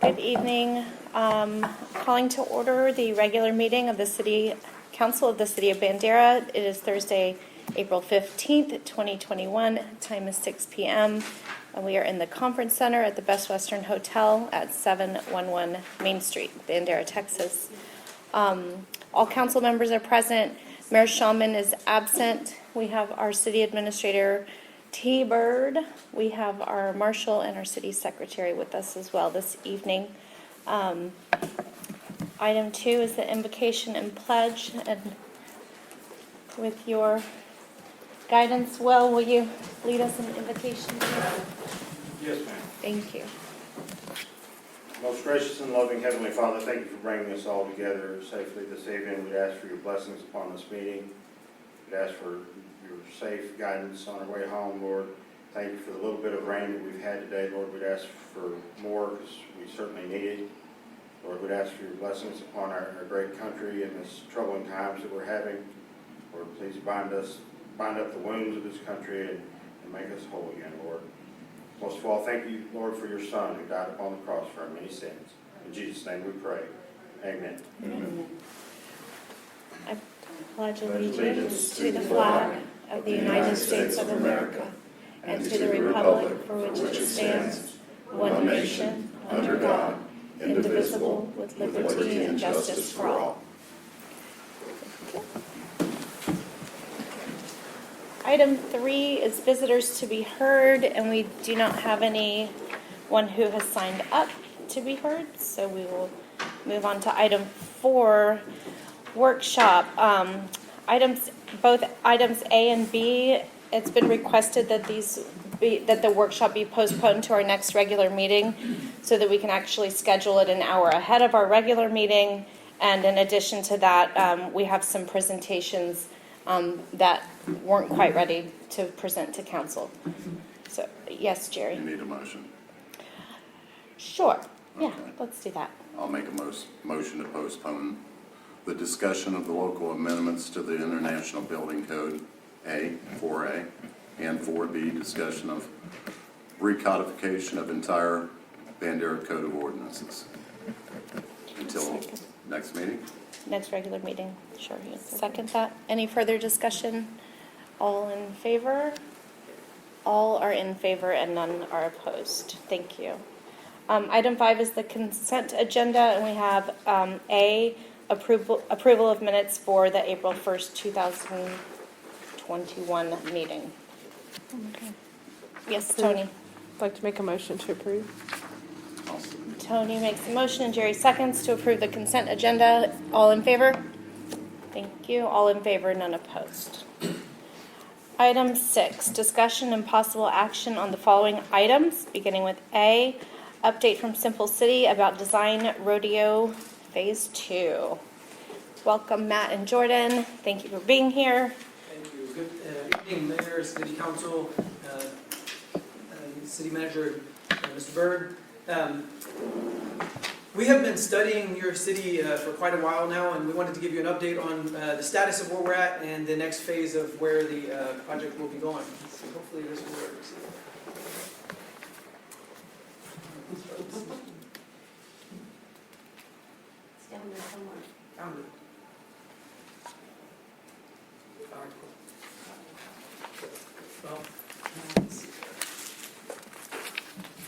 Good evening. Calling to order the regular meeting of the City Council of the City of Bandera. It is Thursday, April 15th, 2021. Time is 6 p.m. And we are in the Conference Center at the Best Western Hotel at 711 Main Street, Bandera, Texas. All council members are present. Mayor Shulman is absent. We have our City Administrator, T-Bird. We have our Marshal and our City Secretary with us as well this evening. Item 2 is the invocation and pledge. And with your guidance, will you lead us in invocation? Yes, ma'am. Thank you. Most gracious and loving Heavenly Father, thank you for bringing us all together safely this evening. We'd ask for your blessings upon this meeting. We'd ask for your safe guidance on our way home, Lord. Thank you for the little bit of rain that we've had today, Lord. We'd ask for more because we certainly need it. Lord, we'd ask for your blessings upon our great country in this troubling times that we're having. Lord, please bind up the wounds of this country and make us whole again, Lord. Most of all, thank you, Lord, for your Son who died upon the cross for our many sins. In Jesus' name we pray. Amen. Amen. I pledge allegiance to the flag of the United States of America and to the republic for which it stands, one nation, under God, indivisible, with liberty and justice for all. Item 3 is visitors to be heard, and we do not have anyone who has signed up to be heard, so we will move on to item 4, workshop. Both items A and B, it's been requested that that the workshop be postponed to our next regular meeting so that we can actually schedule it an hour ahead of our regular meeting. And in addition to that, we have some presentations that weren't quite ready to present to council. So, yes, Jerry. You need a motion. Sure. Yeah, Okay. let's do that. I'll make a motion to postpone the discussion of the local amendments to the International Building Code, 4A, and 4B, discussion of recodification of entire Bandera Code of Ordinances. Until next meeting. Next regular meeting. Sure. You second that. Any further discussion? All in favor? All are in favor and none are opposed. Thank you. Item 5 is the consent agenda, and we have A, approval of minutes for the April 1st, 2021 meeting. Okay. Yes, Tony. I'd like to make a motion to approve. Awesome. Tony makes a motion and Jerry seconds to approve the consent agenda. All in favor? Thank you. All in favor, none opposed. Item 6, discussion and possible action on the following items, beginning with A, update from Simple City about Design Rodeo Phase 2. Welcome, Matt and Jordan. Thank you for being here. Thank you. Good evening, Mayor, City Council, City Manager, Mr. Bird. We have been studying your city for quite a while now, and we wanted to give you an update on the status of where we're at and the next phase of where the project will be going. So hopefully this will work. It's down there somewhere. Found it. Well, let's see.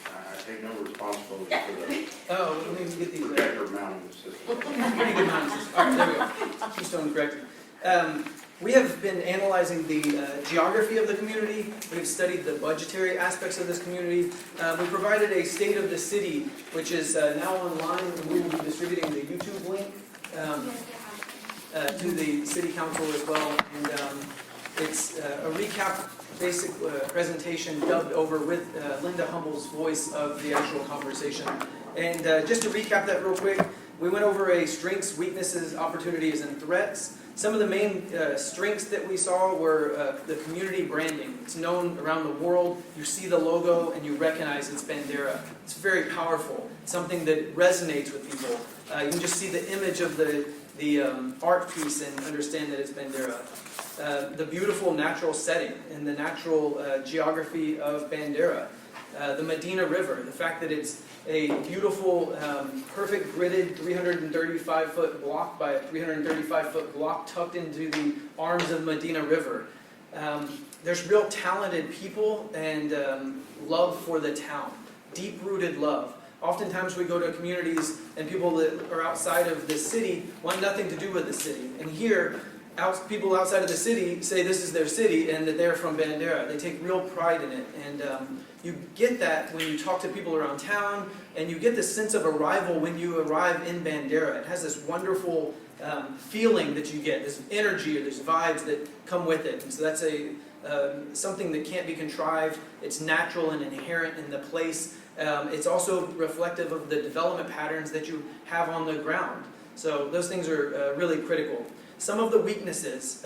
I take no responsibility for the Oh, let me get these. record mounting system. Pretty good analysis. All right, there we go. Keystone corrected. We have been analyzing the geography of the community. We've studied the budgetary aspects of this community. We provided a state of the city, which is now online, and we will be distributing the YouTube link to the city council as well. And it's a recap, basic presentation dubbed over with Linda Humble's voice of the actual conversation. And just to recap that real quick, we went over a strengths, weaknesses, opportunities, and threats. Some of the main strengths that we saw were the community branding. It's known around the world. You see the logo and you recognize it's Bandera. It's very powerful. It's something that resonates with people. You can just see the image of the art piece and understand that it's Bandera. The beautiful natural setting and the natural geography of Bandera. The Medina River, the fact that it's a beautiful, perfect gridded 335-foot block by a 335-foot block tucked into the arms of Medina River. There's real talented people and love for the town, deep-rooted love. Oftentimes we go to communities and people that are outside of the city want nothing to do with the city. And here, people outside of the city say this is their city and that they're from Bandera. They take real pride in it. And you get that when you talk to people around town, and you get this sense of arrival when you arrive in Bandera. It has this wonderful feeling that you get, this energy or this vibes that come with it. And so that's something that can't be contrived. It's natural and inherent in the place. It's also reflective of the development patterns that you have on the ground. So those things are really critical. Some of the weaknesses,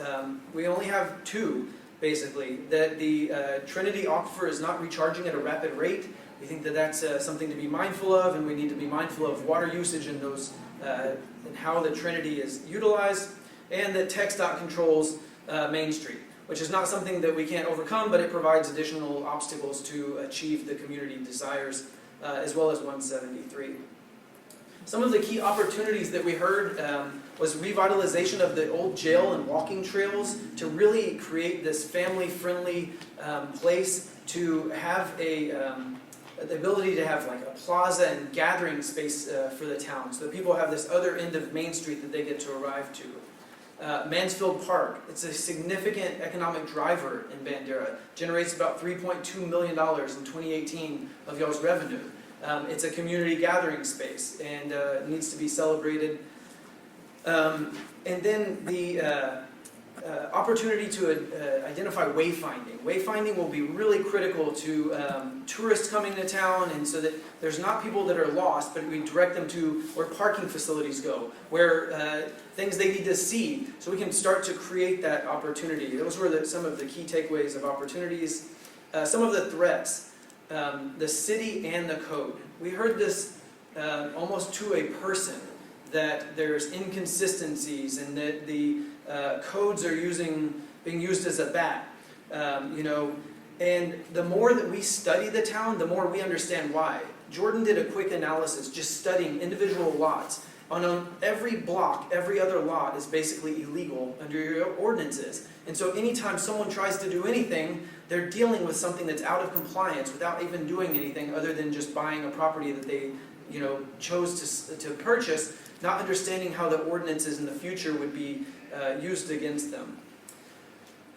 we only have two, basically. That the Trinity aquifer is not recharging at a rapid rate. We think that that's something to be mindful of, and we need to be mindful of water usage in those, and how the Trinity is utilized. And that TxDOT controls Main Street, which is not something that we can't overcome, but it provides additional obstacles to achieve the community desires, as well as 173. Some of the key opportunities that we heard was revitalization of the old jail and walking trails to really create this family-friendly place, to have the ability to have like a plaza and gathering space for the town, so that people have this other end of Main Street that they get to arrive to. Mansfield Park, it's a significant economic driver in Bandera. Generates about $3.2 million in 2018 of y'all's revenue. It's a community gathering space and needs to be celebrated. And then the opportunity to identify wayfinding. Wayfinding will be really critical to tourists coming to town, and so that there's not people that are lost, but we direct them to where parking facilities go, where things they need to see, so we can start to create that opportunity. Those were some of the key takeaways of opportunities. Some of the threats, the city and the code. We heard this almost to a person, that there's inconsistencies and that the codes are being used as a bat, and the more that we study the town, the more we understand why. Jordan did a quick analysis just studying individual lots. On every block, every other lot is basically illegal under your ordinances. And so anytime someone tries to do anything, they're dealing with something that's out of compliance without even doing anything other than just buying a property that they chose to purchase, not understanding how the ordinances in the future would be used against them.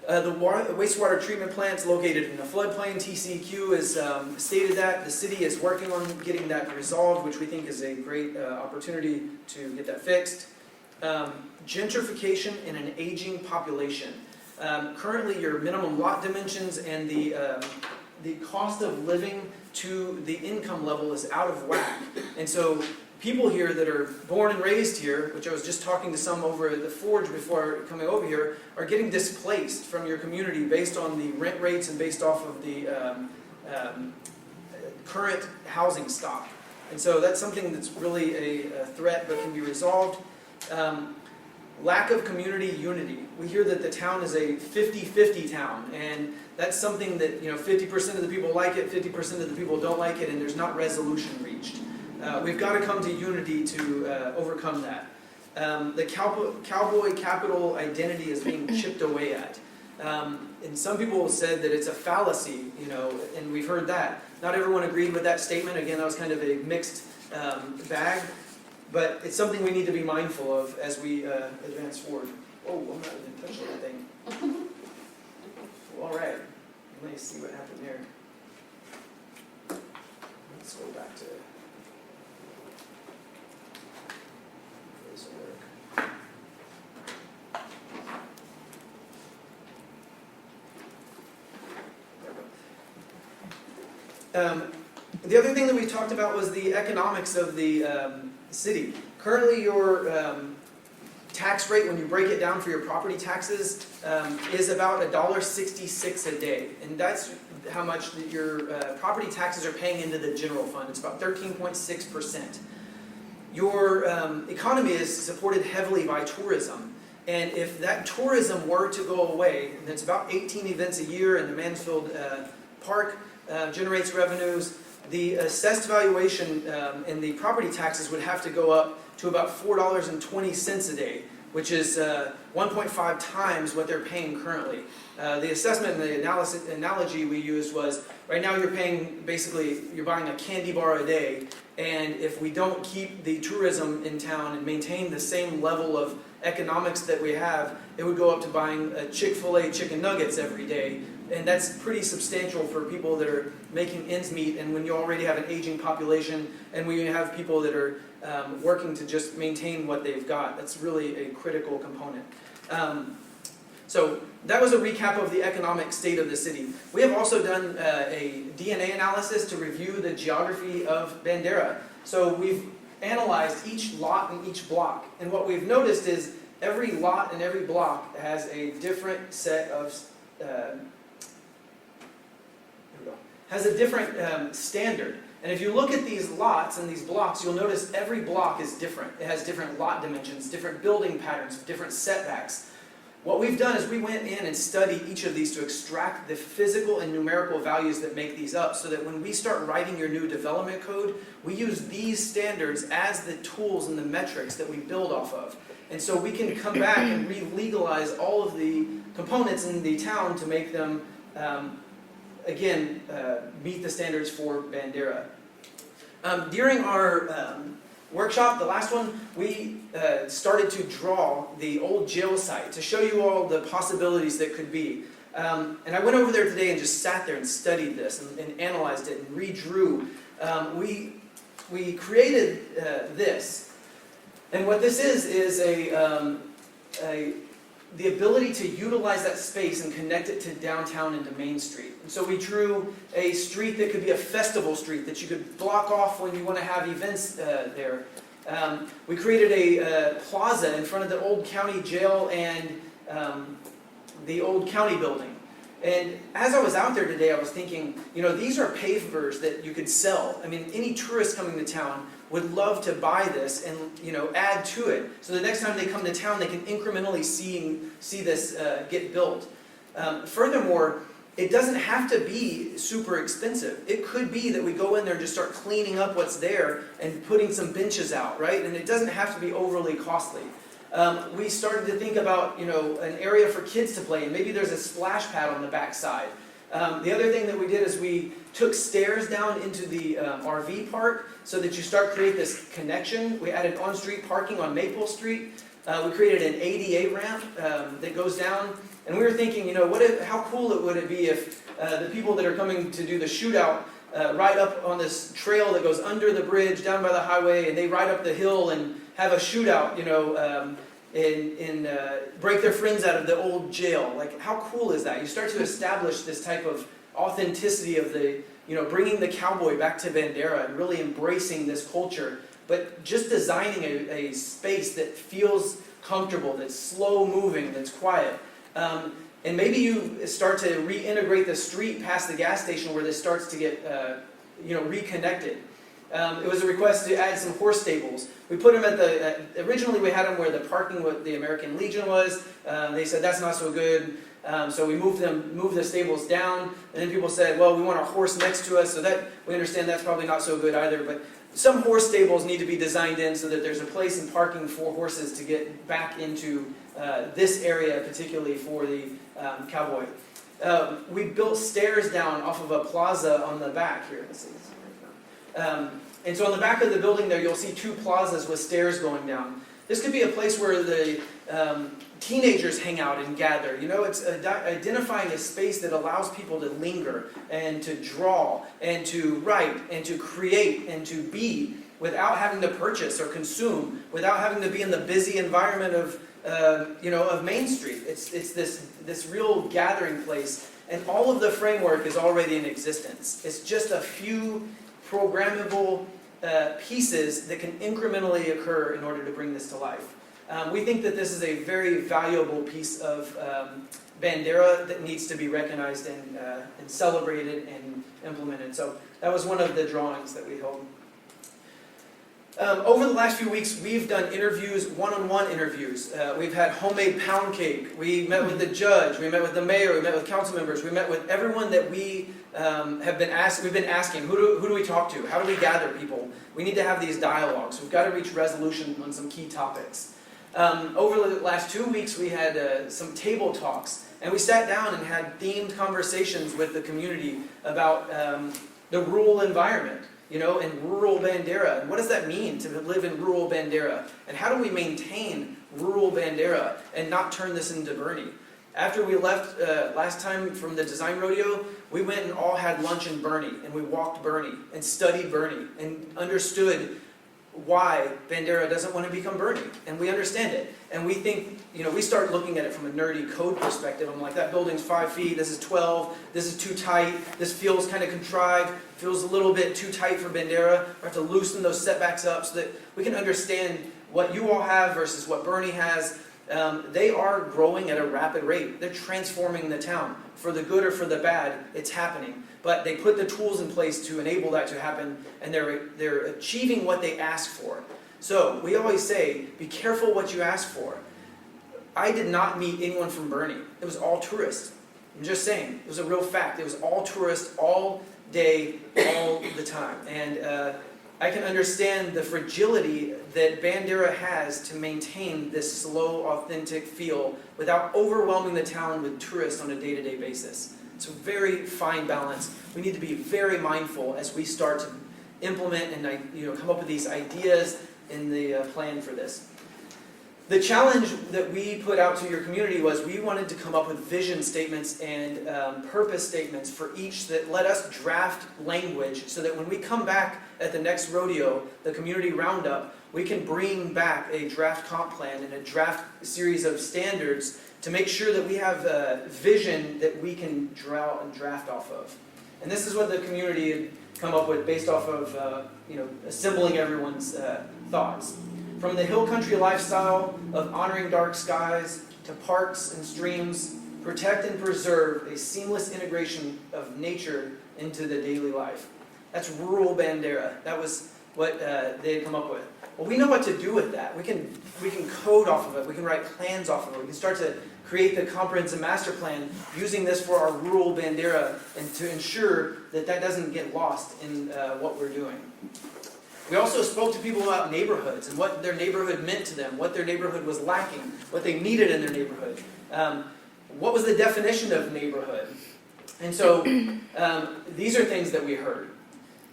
The wastewater treatment plant's located in a floodplain. TCEQ has stated that. The city is working on getting that resolved, which we think is a great opportunity to get that fixed. Gentrification in an aging population. Currently, your minimum lot dimensions and the cost of living to the income level is out of whack. And so people here that are born and raised here, which I was just talking to some over at the Forge before coming over here, are getting displaced from your community based on the rent rates and based off of the current housing stock. And so that's something that's really a threat but can be resolved. Lack of community unity. We hear that the town is a 50-50 town, and that's something that 50% of the people like it, 50% of the people don't like it, and there's not resolution reached. We've got to come to unity to overcome that. The cowboy capital identity is being chipped away at. And some people have said that it's a fallacy, and we've heard that. Not everyone agreed with that statement. Again, that was kind of a mixed bag. But it's something we need to be mindful of as we advance forward. Oh, I'm not even touching that thing. Well, all right. Let me see what happened there. Let's go back to this work. The other thing that we talked about was the economics of the city. Currently, your tax rate, when you break it down for your property taxes, is about $1.66 a day. And that's how much your property taxes are paying into the general fund. It's about 13.6%. Your economy is supported heavily by tourism. And if that tourism were to go away, and it's about 18 events a year in the Mansfield Park, generates revenues. The assessed valuation in the property taxes would have to go up to about $4.20 a day, which is 1.5 times what they're paying currently. The assessment and the analogy we used was, right now you're paying, basically, you're buying a candy bar a day, and if we don't keep the tourism in town and maintain the same level of economics that we have, it would go up to buying a Chick-fil-A chicken nuggets every day, and that's pretty substantial for people that are making ends meet, and when you already have an aging population, and when you have people that are working to just maintain what they've got, that's really a critical component. So that was a recap of the economic state of the city. We have also done a DNA analysis to review the geography of Bandera. So we've analyzed each lot and each block, and what we've noticed is every lot and every block has a different set of standard. And if you look at these lots and these blocks, you'll notice every block is different. It has different lot dimensions, different building patterns, different setbacks. What we've done is we went in and studied each of these to extract the physical and numerical values that make these up, so that when we start writing your new development code, we use these standards as the tools and the metrics that we build off of. And so we can come back and re-legalize all of the components in the town to make them meet the standards for Bandera. During our workshop, the last one, we started to draw the old jail site to show you all the possibilities that could be. And I went over there today and just sat there and studied this and analyzed it and redrew. We created this. And what this is the ability to utilize that space and connect it to downtown and to Main Street. And so we drew a street that could be a festival street that you could block off when you want to have events there. We created a plaza in front of the old county jail and the old county building. And as I was out there today, I was thinking, these are pavers that you could sell. I mean, any tourist coming to town would love to buy this and add to it. So the next time they come to town, they can incrementally see this get built. Furthermore, it doesn't have to be super expensive. It could be that we go in there and just start cleaning up what's there and putting some benches out, right? And it doesn't have to be overly costly. We started to think about, an area for kids to play in. Maybe there's a splash pad on the back side. The other thing that we did is we took stairs down into the RV park so that you start create this connection. We added on-street parking on Maple Street. We created an ADA ramp that goes down. And we were thinking, how cool would it be if the people that are coming to do the shootout ride up on this trail that goes under the bridge down by the highway, and they ride up the hill and have a shootout, and break their friends out of the old jail. Like, how cool is that? You start to establish this type of authenticity of the, bringing the cowboy back to Bandera and really embracing this culture, but just designing a space that feels comfortable, that's slow moving, that's quiet. And maybe you start to reintegrate the street past the gas station where this starts to get, reconnected. It was a request to add some horse stables. We put them originally we had them where the parking with the American Legion was. They said that's not so good. So we moved the stables down, and then people said, well, we want a horse next to us, so that we understand that's probably not so good either. But some horse stables need to be designed in so that there's a place in parking for horses to get back into this area, particularly for the cowboy. We built stairs down off of a plaza on the back here. Let's see. And so on the back of the building there, you'll see two plazas with stairs going down. This could be a place where the teenagers hang out and gather. It's identifying a space that allows people to linger and to draw and to write and to create and to be without having to purchase or consume, without having to be in the busy environment of Main Street. It's this real gathering place, and all of the framework is already in existence. It's just a few programmable pieces that can incrementally occur in order to bring this to life. We think that this is a very valuable piece of Bandera that needs to be recognized and celebrated and implemented. So that was one of the drawings that we held. Over the last few weeks, we've done interviews, one-on-one interviews. We've had homemade pound cake. We met with the judge. We met with the mayor. We met with council members. We met with everyone that we have been asked. We've been asking, who do we talk to? How do we gather people? We need to have these dialogues. We've got to reach resolution on some key topics. Over the last 2 weeks, we had some table talks, and we sat down and had themed conversations with the community about the rural environment. In rural Bandera. And what does that mean to live in rural Bandera? And how do we maintain rural Bandera and not turn this into Bernie? After we left last time from the design rodeo, we went and all had lunch in Bernie, and we walked Bernie and studied Bernie and understood why Bandera doesn't want to become Bernie. And we understand it. And we think, we start looking at it from a nerdy code perspective. I'm like, that building's 5 feet, this is 12, this is too tight, this feels kind of contrived, feels a little bit too tight for Bandera. We have to loosen those setbacks up so that we can understand what you all have versus what Bernie has. They are growing at a rapid rate. They're transforming the town. For the good or for the bad, it's happening. But they put the tools in place to enable that to happen, and they're achieving what they ask for. So we always say, be careful what you ask for. I did not meet anyone from Bernie. It was all tourists. I'm just saying. It was a real fact. It was all tourists, all day, all the time. And I can understand the fragility that Bandera has to maintain this slow, authentic feel without overwhelming the town with tourists on a day-to-day basis. It's a very fine balance. We need to be very mindful as we start to implement and come up with these ideas in the plan for this. The challenge that we put out to your community was we wanted to come up with vision statements and purpose statements for each that let us draft language so that when we come back at the next rodeo, the community roundup, we can bring back a draft comp plan and a draft series of standards to make sure that we have a vision that we can draw and draft off of. And this is what the community had come up with based off of assembling everyone's thoughts. From the hill country lifestyle of honoring dark skies to parks and streams, protect and preserve a seamless integration of nature into the daily life. That's rural Bandera. That was what they had come up with. Well, we know what to do with that. We can code off of it. We can write plans off of it. We can start to create the comprehensive master plan using this for our rural Bandera and to ensure that that doesn't get lost in what we're doing. We also spoke to people about neighborhoods and what their neighborhood meant to them, what their neighborhood was lacking, what they needed in their neighborhood. What was the definition of neighborhood? And so these are things that we heard.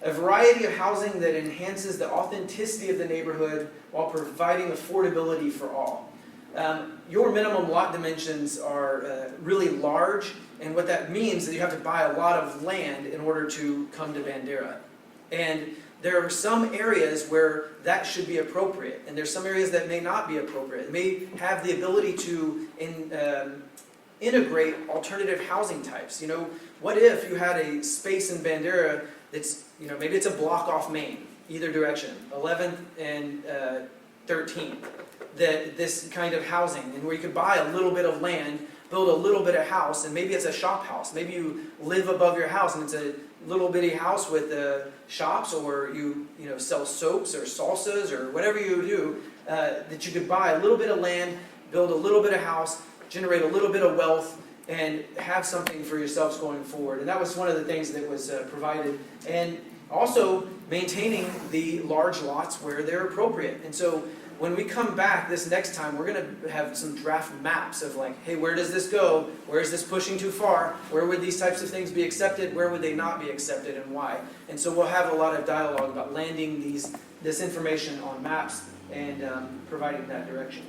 A variety of housing that enhances the authenticity of the neighborhood while providing affordability for all. Your minimum lot dimensions are really large, and what that means is you have to buy a lot of land in order to come to Bandera. And there are some areas where that should be appropriate, and there's some areas that may not be appropriate. It may have the ability to integrate alternative housing types. What if you had a space in Bandera that's, maybe it's a block off Main, either direction, 11th and 13th, that this kind of housing, and where you could buy a little bit of land, build a little bit of house, and maybe it's a shop house. Maybe you live above your house and it's a little bitty house with shops, or you sell soaps or salsas or whatever you do, that you could buy a little bit of land, build a little bit of house, generate a little bit of wealth, and have something for yourselves going forward. And that was one of the things that was provided. And also maintaining the large lots where they're appropriate. And so when we come back this next time, we're going to have some draft maps of like, hey, where does this go? Where is this pushing too far? Where would these types of things be accepted? Where would they not be accepted, and why? And so we'll have a lot of dialogue about landing this information on maps and providing that direction.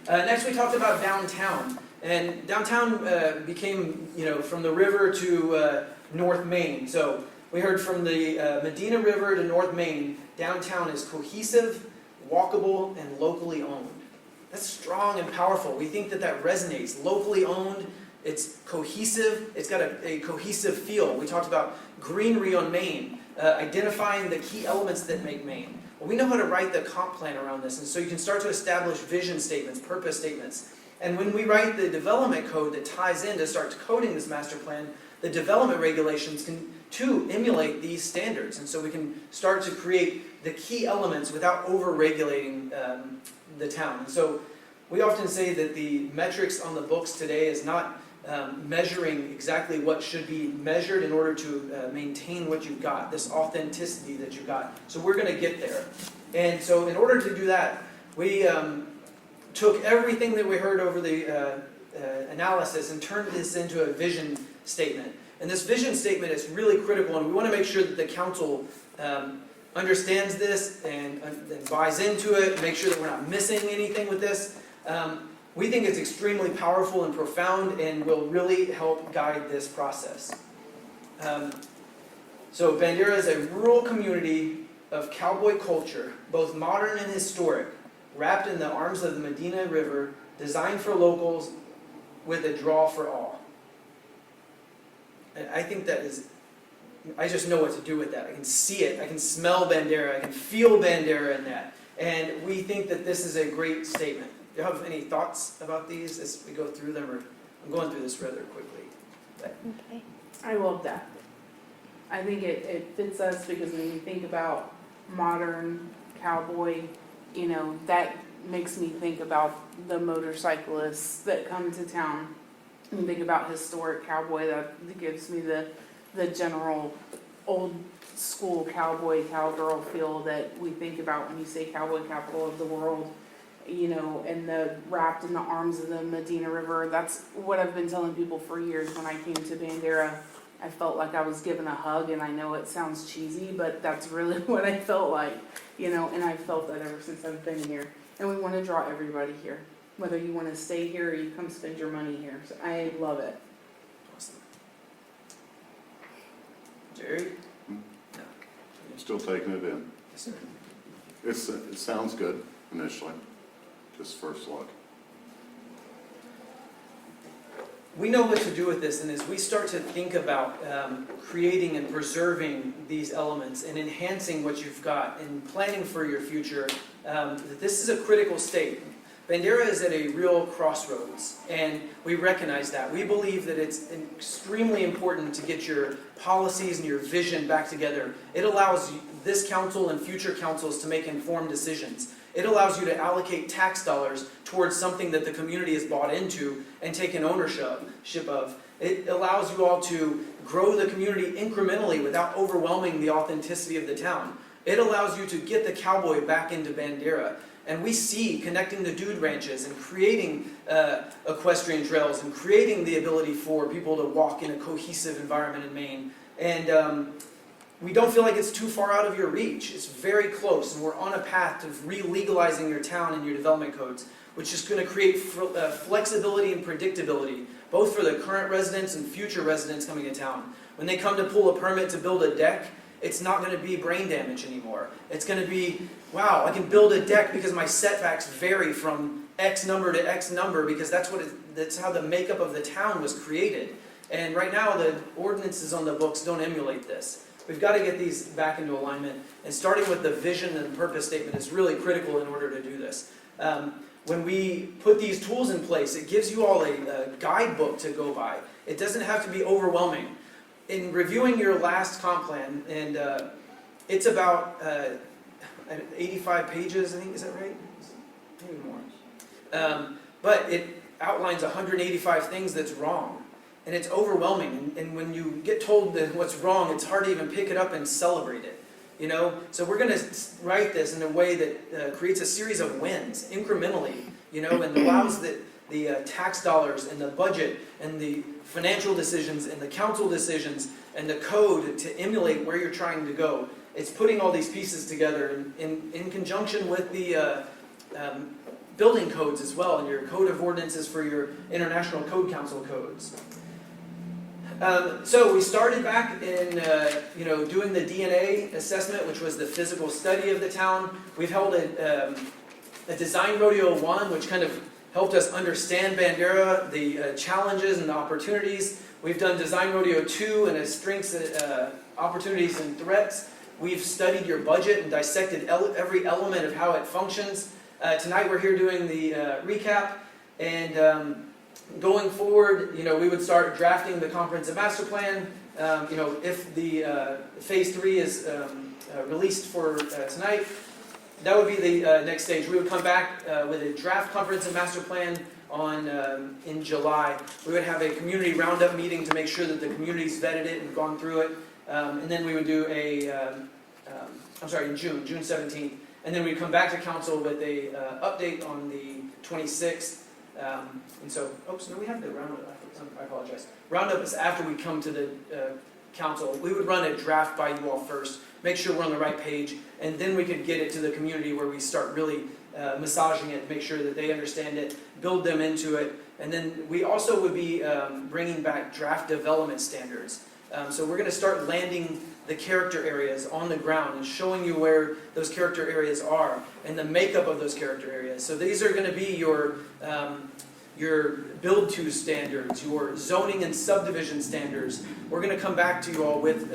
Next, we talked about downtown. And downtown became, from the river to North Main. So we heard from the Medina River to North Main, downtown is cohesive, walkable, and locally owned. That's strong and powerful. We think that resonates. Locally owned, it's cohesive, it's got a cohesive feel. We talked about greenery on Main, identifying the key elements that make Main. Well, we know how to write the comp plan around this, and so you can start to establish vision statements, purpose statements. And when we write the development code that ties in to start coding this master plan, the development regulations can to emulate these standards. And so we can start to create the key elements without over-regulating the town. And so we often say that the metrics on the books today is not measuring exactly what should be measured in order to maintain what you've got, this authenticity that you've got. So we're going to get there. And so in order to do that, we took everything that we heard over the analysis and turned this into a vision statement. And this vision statement is really critical, and we want to make sure that the council understands this and buys into it, make sure that we're not missing anything with this. We think it's extremely powerful and profound and will really help guide this process. So Bandera is a rural community of cowboy culture, both modern and historic, wrapped in the arms of the Medina River, designed for locals with a draw for all. And I think that is, I just know what to do with that. I can see it, I can smell Bandera, I can feel Bandera in that. And we think that this is a great statement. Do you have any thoughts about these as we go through them? Or I'm going through this rather quickly. But Okay. I love that. I think it fits us because when you think about modern cowboy, you know, that makes me think about the motorcyclists that come to town. And think about historic cowboy, that gives me the general old school cowboy, cowgirl feel that we think about when you say cowboy capital of the world. You know, and the wrapped in the arms of the Medina River. That's what I've been telling people for years. When I came to Bandera, I felt like I was given a hug, and I know it sounds cheesy, but that's really what I felt like, you know, and I've felt that ever since I've been here. And we want to draw everybody here, whether you want to stay here or you come spend your money here. So I love it. awesome. Jerry? Hmm? No. Still taking it in. Yes, sir. It sounds good initially, just first look. We know what to do with this, and as we start to think about creating and preserving these elements and enhancing what you've got and planning for your future, this is a critical state. Bandera is at a real crossroads, and we recognize that. We believe that it's extremely important to get your policies and your vision back together. It allows this council and future councils to make informed decisions. It allows you to allocate tax dollars towards something that the community has bought into and taken ownership of. It allows you all to grow the community incrementally without overwhelming the authenticity of the town. It allows you to get the cowboy back into Bandera. And we see connecting the dude ranches and creating equestrian trails and creating the ability for people to walk in a cohesive environment in Maine. And we don't feel like it's too far out of your reach. It's very close, and we're on a path to re-legalizing your town and your development codes, which is going to create flexibility and predictability, both for the current residents and future residents coming to town. When they come to pull a permit to build a deck, it's not going to be brain damage anymore. It's going to be, wow, I can build a deck because my setbacks vary from X number to X number, because that's how the makeup of the town was created. And right now, the ordinances on the books don't emulate this. We've got to get these back into alignment, and starting with the vision and purpose statement is really critical in order to do this. When we put these tools in place, it gives you all a guidebook to go by. It doesn't have to be overwhelming. In reviewing your last comp plan, and it's about 85 pages, I think, is that right? Maybe more. But it outlines 185 things that's wrong. And it's overwhelming, and when you get told that what's wrong, it's hard to even pick it up and celebrate it, you know? So we're going to write this in a way that creates a series of wins, incrementally, you know, and allows the tax dollars and the budget and the financial decisions and the council decisions and the code to emulate where you're trying to go. It's putting all these pieces together in conjunction with the building codes as well, and your code of ordinances for your International Code Council codes. So we started back in, doing the DNA assessment, which was the physical study of the town. We've held a Design Rodeo 1, which kind of helped us understand Bandera, the challenges and the opportunities. We've done Design Rodeo 2 and its strengths, opportunities, and threats. We've studied your budget and dissected every element of how it functions. Tonight we're here doing the recap, and going forward, we would start drafting the comprehensive master plan, if the phase 3 is released for tonight, that would be the next stage. We would come back with a draft comprehensive master plan in July. We would have a community roundup meeting to make sure that the community's vetted it and gone through it. And then we would do in June 17th. And then we'd come back to council with a update on the 26th. No, we have the roundup. I apologize. Roundup is after we come to the council. We would run a draft by you all first, make sure we're on the right page, and then we could get it to the community where we start really massaging it, make sure that they understand it, build them into it. And then we also would be bringing back draft development standards. So we're going to start landing the character areas on the ground and showing you where those character areas are and the makeup of those character areas. So these are going to be your build-to standards, your zoning and subdivision standards. We're going to come back to you all with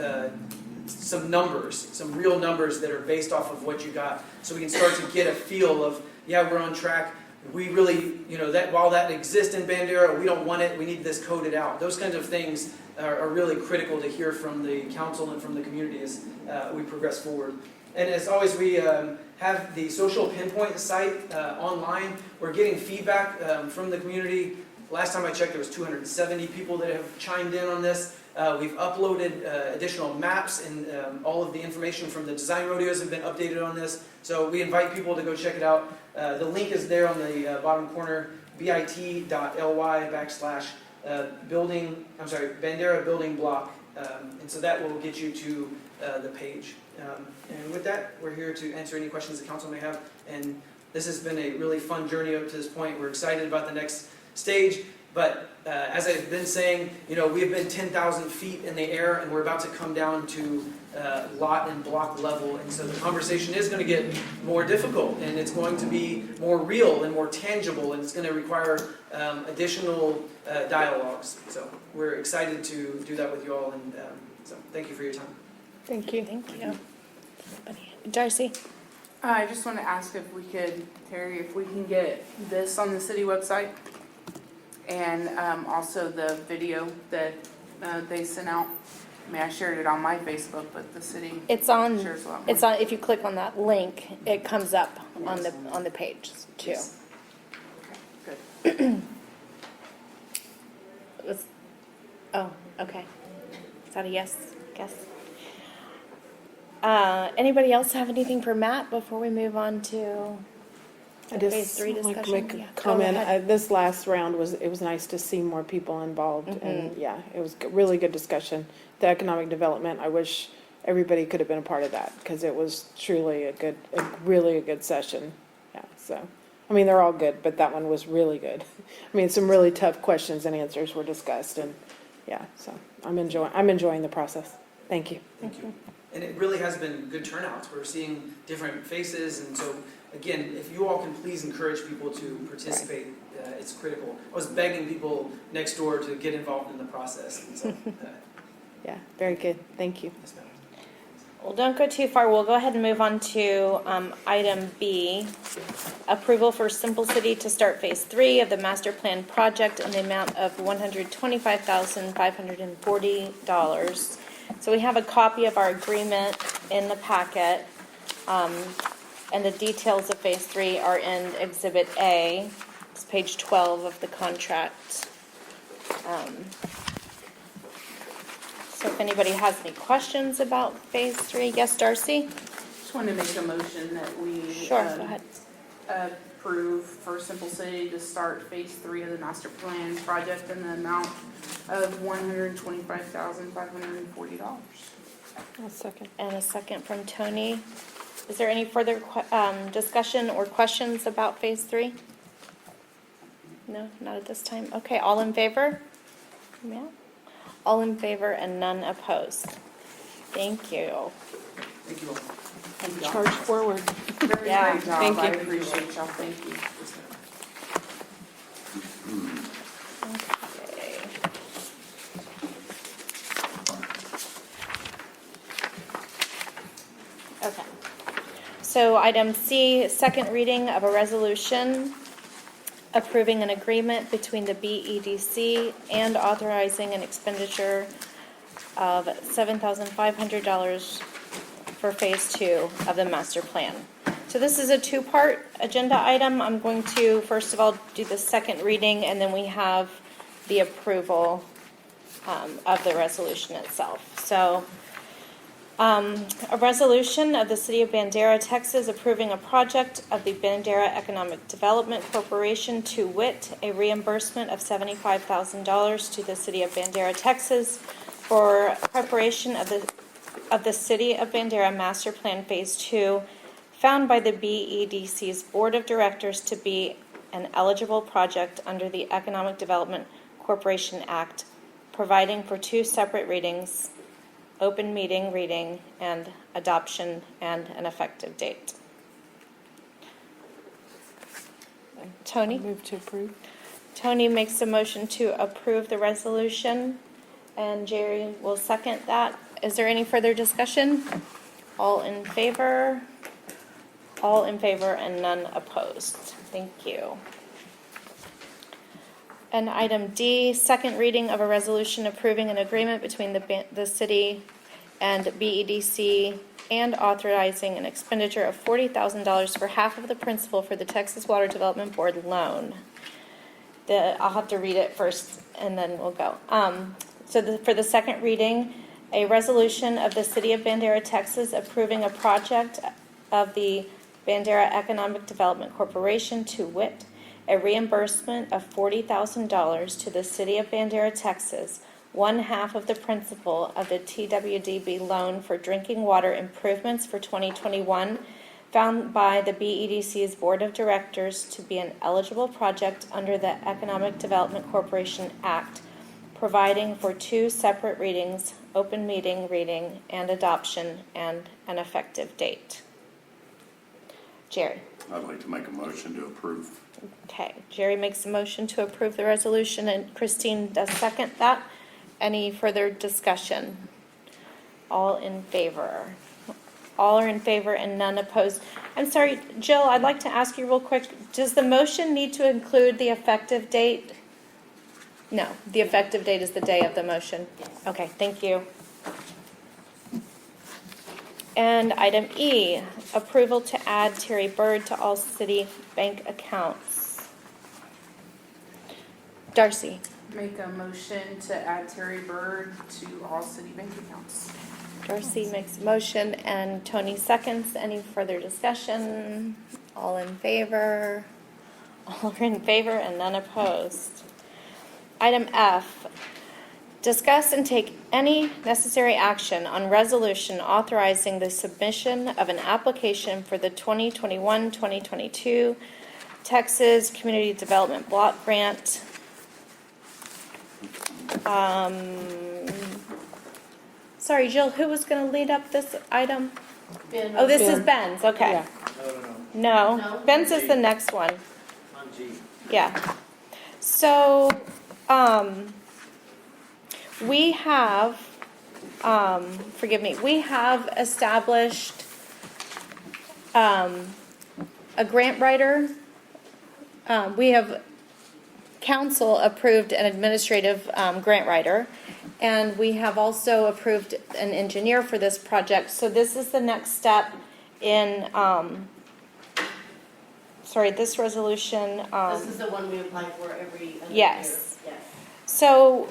some numbers, some real numbers that are based off of what you got, so we can start to get a feel of, yeah, we're on track. We really, that while that exists in Bandera, we don't want it, we need this coded out. Those kinds of things are really critical to hear from the council and from the community as we progress forward. And as always, we have the social pinpoint site online. We're getting feedback from the community. Last time I checked, there was 270 people that have chimed in on this. We've uploaded additional maps, and all of the information from the design rodeos have been updated on this. So we invite people to go check it out. The link is there on the bottom corner, bit.ly/Bandera building block. And so that will get you to the page. And with that, we're here to answer any questions the council may have. And this has been a really fun journey up to this point. We're excited about the next stage. But as I've been saying, we've been 10,000 feet in the air, and we're about to come down to lot and block level. And so the conversation is going to get more difficult, and it's going to be more real and more tangible, and it's going to require additional dialogues. So we're excited to do that with you all, and so thank you for your time. Thank you. Thank you. Darcy? I just want to ask if we could, Terry, if we can get this on the city website, and also the video that they sent out. I mean, I shared it on my Facebook, but the city It's on. shares a lot more. It's on. If you click on that link, it comes up on the page too. Yes. Good. Oh, okay. Is that a yes? Guess. Anybody else have anything for Matt before we move on to I the just phase 3 like to discussion? make a Yeah, go comment. ahead. This last round was nice to see more people involved, and yeah, it was really good discussion. The economic development, I wish everybody could have been a part of that, because it was truly really a good session. Yeah, so I mean, they're all good, but that one was really good. I mean, some really tough questions and answers were discussed, and yeah, so I'm enjoying the process. Thank you. Thank you. And it really has been good turnouts. We're seeing different faces, and so again, if you all can please encourage people to participate, it's critical. I was begging people next door to get involved in the process. And so, Yeah, very good. Thank you. yes, ma'am. Well, don't go too far. We'll go ahead and move on to item B, approval for Simple City to start phase 3 of the master plan project in the amount of $125,540. So we have a copy of our agreement in the packet, and the details of phase 3 are in Exhibit A. It's page 12 of the contract. So if anybody has any questions about phase 3, yes, Darcy? Just want to make a motion that we Sure, go ahead. approve for Simple City to start phase 3 of the master plan project in the amount of $125,540. I'll second. And a second from Tony. Is there any further discussion or questions about phase 3? No, not at this time. Okay, all in favor? Yeah. All in favor and none opposed. Thank you. Thank you all. Thank y'all. Charge forward. Very Yeah, great job. thank I you. appreciate y'all. Thank you. Okay. Okay. So item C, second reading of a resolution approving an agreement between the BEDC and authorizing an expenditure of $7,500 for Phase 2 of the master plan. So this is a two-part agenda item. I'm going to, first of all, do the second reading, and then we have the approval of the resolution itself. So, a resolution of the City of Bandera, Texas, approving a project of the Bandera Economic Development Corporation, to wit, a reimbursement of $75,000 to the City of Bandera, Texas, for preparation of the City of Bandera Master Plan Phase 2, found by the BEDC's Board of Directors to be an eligible project under the Economic Development Corporation Act, providing for two separate readings, open meeting reading, and adoption, and an effective date. Tony? Move to approve. Tony makes a motion to approve the resolution, and Jerry will second that. Is there any further discussion? All in favor? All in favor and none opposed. Thank you. And item D, second reading of a resolution approving an agreement between the city and BEDC and authorizing an expenditure of $40,000 for half of the principal for the Texas Water Development Board loan. I'll have to read it first and then we'll go. For the second reading, a resolution of the City of Bandera, Texas, approving a project of the Bandera Economic Development Corporation, to wit, a reimbursement of $40,000 to the City of Bandera, Texas, one half of the principal of the TWDB loan for drinking water improvements for 2021, found by the BEDC's Board of Directors to be an eligible project under the Economic Development Corporation Act, providing for two separate readings, open meeting reading, and adoption, and an effective date. Jerry. I'd like to make a motion to approve. Okay, Jerry makes a motion to approve the resolution, and Christine does second that. Any further discussion? All in favor? All are in favor and none opposed. I'm sorry, Jill, I'd like to ask you real quick, does the motion need to include the effective date? No, the effective date is the day of the motion. Yes. Okay, thank you. And item E, approval to add Terry Bird to all city bank accounts. Darcy. Make a motion to add Terry Bird to all city bank accounts. Darcy makes a motion and Tony seconds. Any further discussion? All in favor? All are in favor and none opposed. Item F, discuss and take any necessary action on resolution authorizing the submission of an application for the 2021-2022 Texas Community Development Block Grant. Sorry, Jill, who was going to lead up this item? Ben. Oh, this is Ben. Ben's, okay. Yeah. No, No? Ben's is the next one. On G. Yeah. So, we have, we have established, a grant writer. We have council approved an administrative, grant writer. And we have also approved an engineer for this project. So this is the next step in, this resolution. This is the one we apply for every other year. Yes. Yes. So,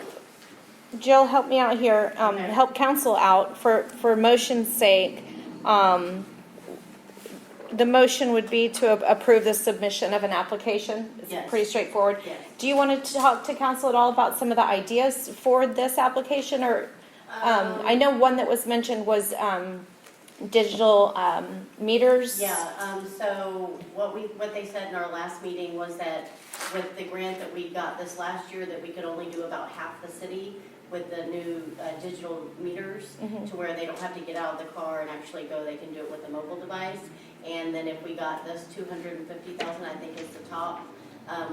Jill, help me out here, Okay. help council out for motion's sake. The motion would be to approve the submission of an application. It's Yes. pretty straightforward. Yes. Do you want to talk to council at all about some of the ideas for this application? Or, I know one that was mentioned was digital meters. Yeah, so what they said in our last meeting was that with the grant that we got this last year, that we could only do about half the city with the new digital meters, Mhm. to where they don't have to get out of the car and actually go, they can do it with a mobile device. And then if we got this 250,000, I think is the top,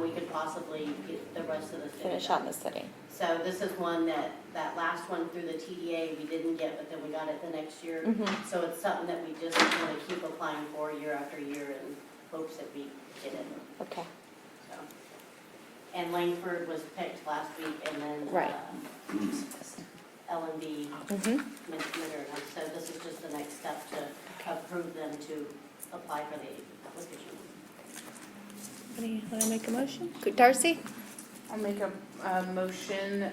we could possibly get the rest of the city. Finish out the city. So this is one that last one through the TDA we didn't get, but then we got it the next year. Mhm. So it's something that we just want to keep applying for year after year in hopes that we get it. Okay. So. And Langford was picked last week, and then Right. L&B Mhm. Moderna. So this is just the next step to approve them to apply for the application. Want to make a motion? Darcy? I'll make a motion,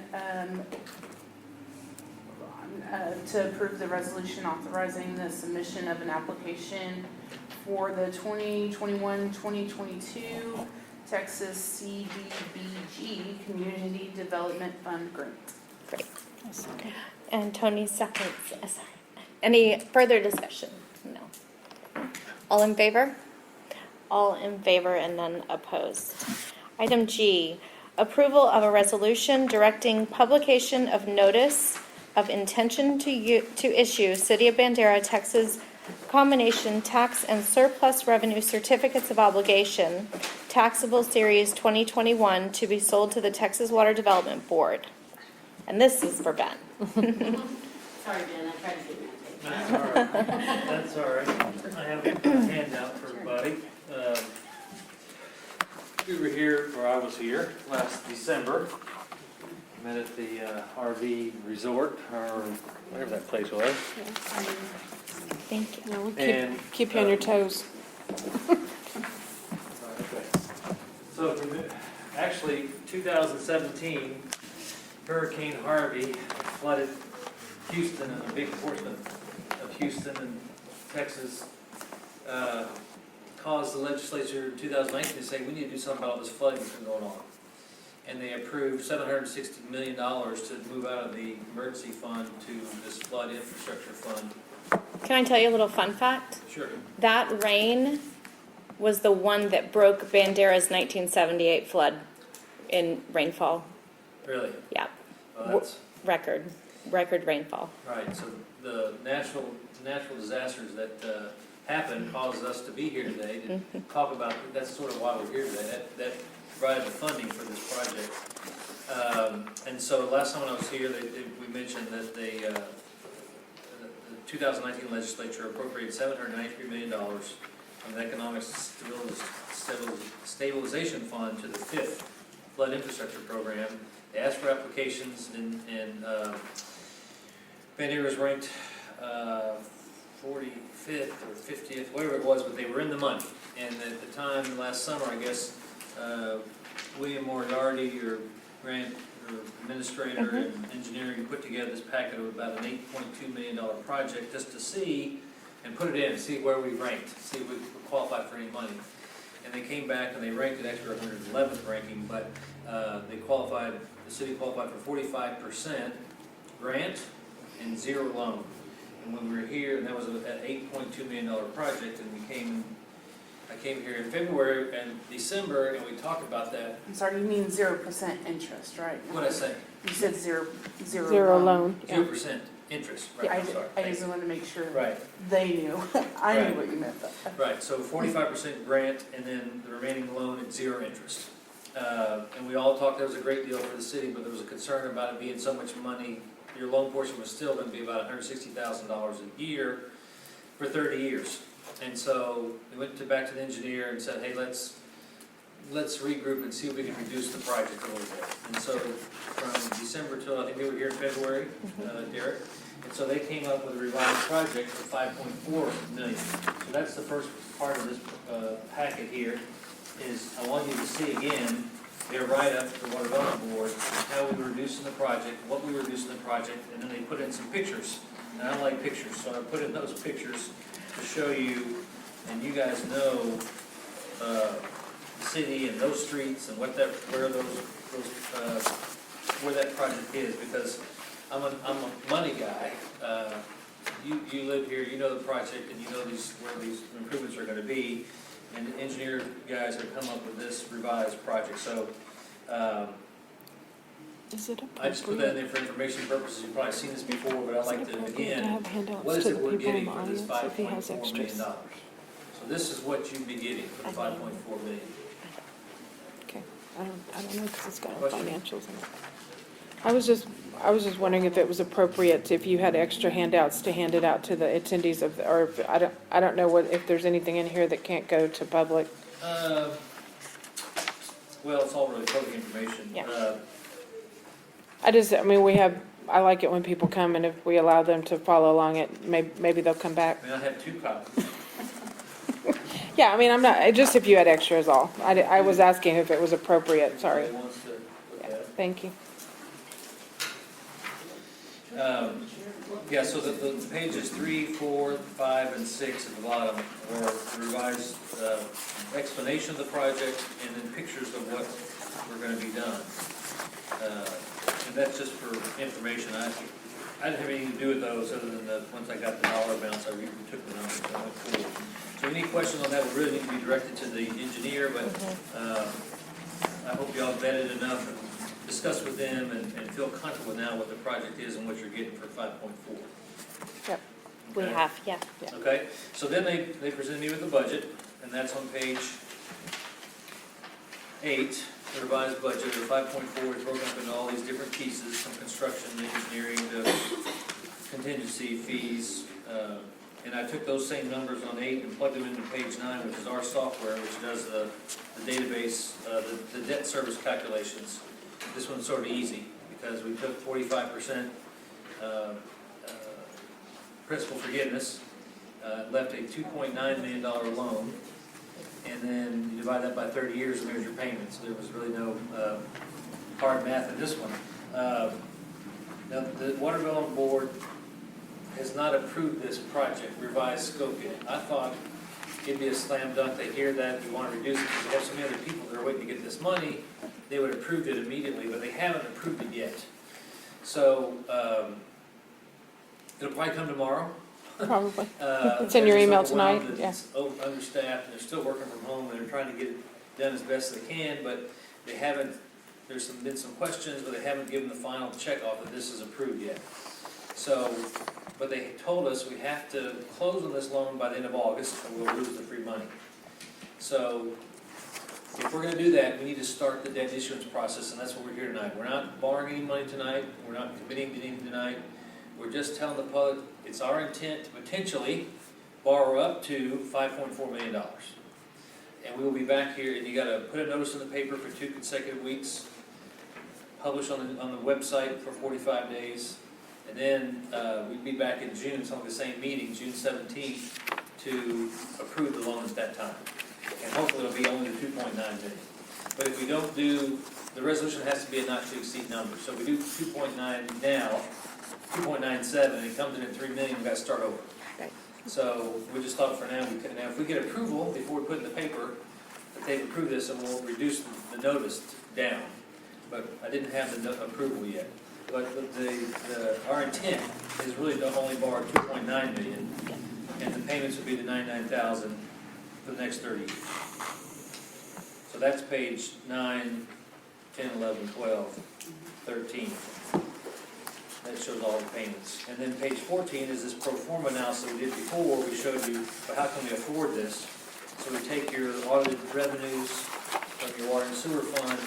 to approve the resolution authorizing the submission of an application for the 2021-2022 Texas CDBG Community Development Fund Grant. Great. And Tony seconds. Sorry. Any further discussion? No. All in favor? All in favor and none opposed. Item G, approval of a resolution directing publication of notice of intention to issue City of Bandera, Texas combination tax and surplus revenue certificates of obligation, taxable series 2021, to be sold to the Texas Water Development Board. And this is for Ben. Sorry, Ben, I tried to do that. That's all right. That's all right. I have a handout for everybody. We were here, or I was here, last December. Met at the RV resort, or whatever that place was. Thank you. No, we'll And, keep you on your toes. Okay. So, actually, 2017, Hurricane Harvey flooded Houston, and a big portion of Houston and Texas, caused the legislature in 2019 to say, we need to do something about all this flooding that's been going on. And they approved $760 million to move out of the emergency fund to this flood infrastructure fund. Can I tell you a little fun fact? Sure. That rain was the one that broke Bandera's 1978 flood in rainfall. Really? Yeah, Well, that's record rainfall. right. So the natural disasters that happened caused us to be here today to talk about. That's sort of why we're here today. That provided the funding for this project. And so last time when I was here, we mentioned that the 2019 legislature appropriated $793 million from the Economic Stabilization Fund to the 5th Flood Infrastructure Program. They asked for applications, and Bandera was ranked 45th or 50th, whatever it was, but they were in the money. And at the time, last summer, I guess, William Moriarty, your grant or administrator and engineering, put together this packet of about an $8.2 million project just to see and put it in, see where we ranked, see if we qualified for any money. And they came back and they ranked it actually 111th ranking, but the city qualified for 45% grant and 0 loan. And when we were here, and that was an $8.2 million project, and I came here in February and December, and we talked about that. I'm sorry, you mean 0% interest, right? What'd I say? You said zero loan. Yeah. 0% interest, right, Yeah, I'm sorry. I just wanted to make sure Right, they knew. I Right. knew what you meant, though. right, so 45% grant, and then the remaining loan at 0 interest. And we all talked, that was a great deal for the city, but there was a concern about it being so much money. Your loan portion was still going to be about $160,000 a year for 30 years. And so we went back to the engineer and said, hey, let's regroup and see if we can reduce the project a little bit. And so from December till, I think they were here in February, Derek, and so they came up with a revised project for $5.4 million. So that's the first part of this packet here, is I want you to see again their write-up to the Water Development Board, how we were reducing the project, what we were reducing the project, and then they put in some pictures. And I like pictures, so I put in those pictures to show you, and you guys know the city and those streets and where that project is, because I'm a money guy. You live here, you know the project, and you know where these improvements are going to be. And the engineer guys have come up with this revised project. So Is it I just put that in appropriate? there for information purposes. You've probably seen this before, but I'd Is it like to, appropriate to again, have handouts what is to it the we're people in getting the for this audience if he has $5.4 million? extras? So this is what you'd be getting for the $5.4 million. Okay, I don't know, because it's got our Question? financials in it. I was just wondering if it was appropriate, if you had extra handouts, to hand it out to the attendees of, or if, I don't know if there's anything in here that can't go to public. Well, it's all really public information. Yeah. I mean, we have I like it when people come, and if we allow them to follow along it, maybe they'll come back. I mean, I have 2 copies. Yeah, I mean, I'm not, just if you had extra is all. I was asking if it was appropriate, sorry. Anybody wants to look Yeah, at it? thank you. Yeah, so the pages 3, 4, 5, and 6 at the bottom are revised explanation of the project and then pictures of what we're gonna be done. And that's just for information. I didn't have anything to do with those other than once I got the dollar amounts, I took the numbers and I went forward. So any questions on that would really need to be directed to the engineer, but I hope y'all vetted enough and discussed with them and feel comfortable now what the project is and what you're getting for 5.4. Yep. We Okay. have, yeah. Okay, so then they presented me with the budget, and that's on page 8, the revised budget of 5.4 is broken up into all these different pieces, from construction, engineering, to contingency fees, and I took those same numbers on 8 and plugged them into page 9, which is our software, which does the database, the debt service calculations. This one's sort of easy, because we took 45% principal forgiveness, left a $2.9 million loan, and then you divide that by 30 years and there's your payment. So there was really no hard math in this one. Now, the Water Development Board has not approved this project, revised scope yet. I thought it'd be a slam dunk. They hear that, we want to reduce it, because we have so many other people that are waiting to get this money, they would have approved it immediately, but they haven't approved it yet. So, it'll probably come tomorrow. Probably. It's in your They're just email overwhelmed, tonight, and yeah. It's understaffed, and they're still working from home, and they're trying to get it done as best they can, but they haven't, been some questions, but they haven't given the final check off that this is approved yet. So, but they told us we have to close on this loan by the end of August, or we'll lose the free money. So, if we're gonna do that, we need to start the debt issuance process, and that's what we're here tonight. We're not borrowing any money tonight, we're not committing to anything tonight. We're just telling the public, it's our intent to potentially borrow up to $5.4 million. And we will be back here, and you gotta put a notice in the paper for 2 consecutive weeks, publish on the website for 45 days, and then we'd be back in June, it's on the same meeting, June 17th, to approve the loan at that time. And hopefully it'll be only the 2.9 million. But if we don't do, the resolution has to be a not to exceed number. So if we do 2.9 now, 2.97, and it comes in at 3 million, we've got to start over. Right. So we just thought for now, now if we get approval before we put in the paper that they've approved this, and we'll reduce the notice down. But I didn't have the approval yet. But our intent is really to only borrow 2.9 million, and the payments would be the 99,000 for the next 30 years. So that's page 9, 10, 11, 12, 13. That shows all the payments. And then page 14 is this pro forma analysis we did before. We showed you, but how can we afford this? So we take your audited revenues from your water and sewer fund,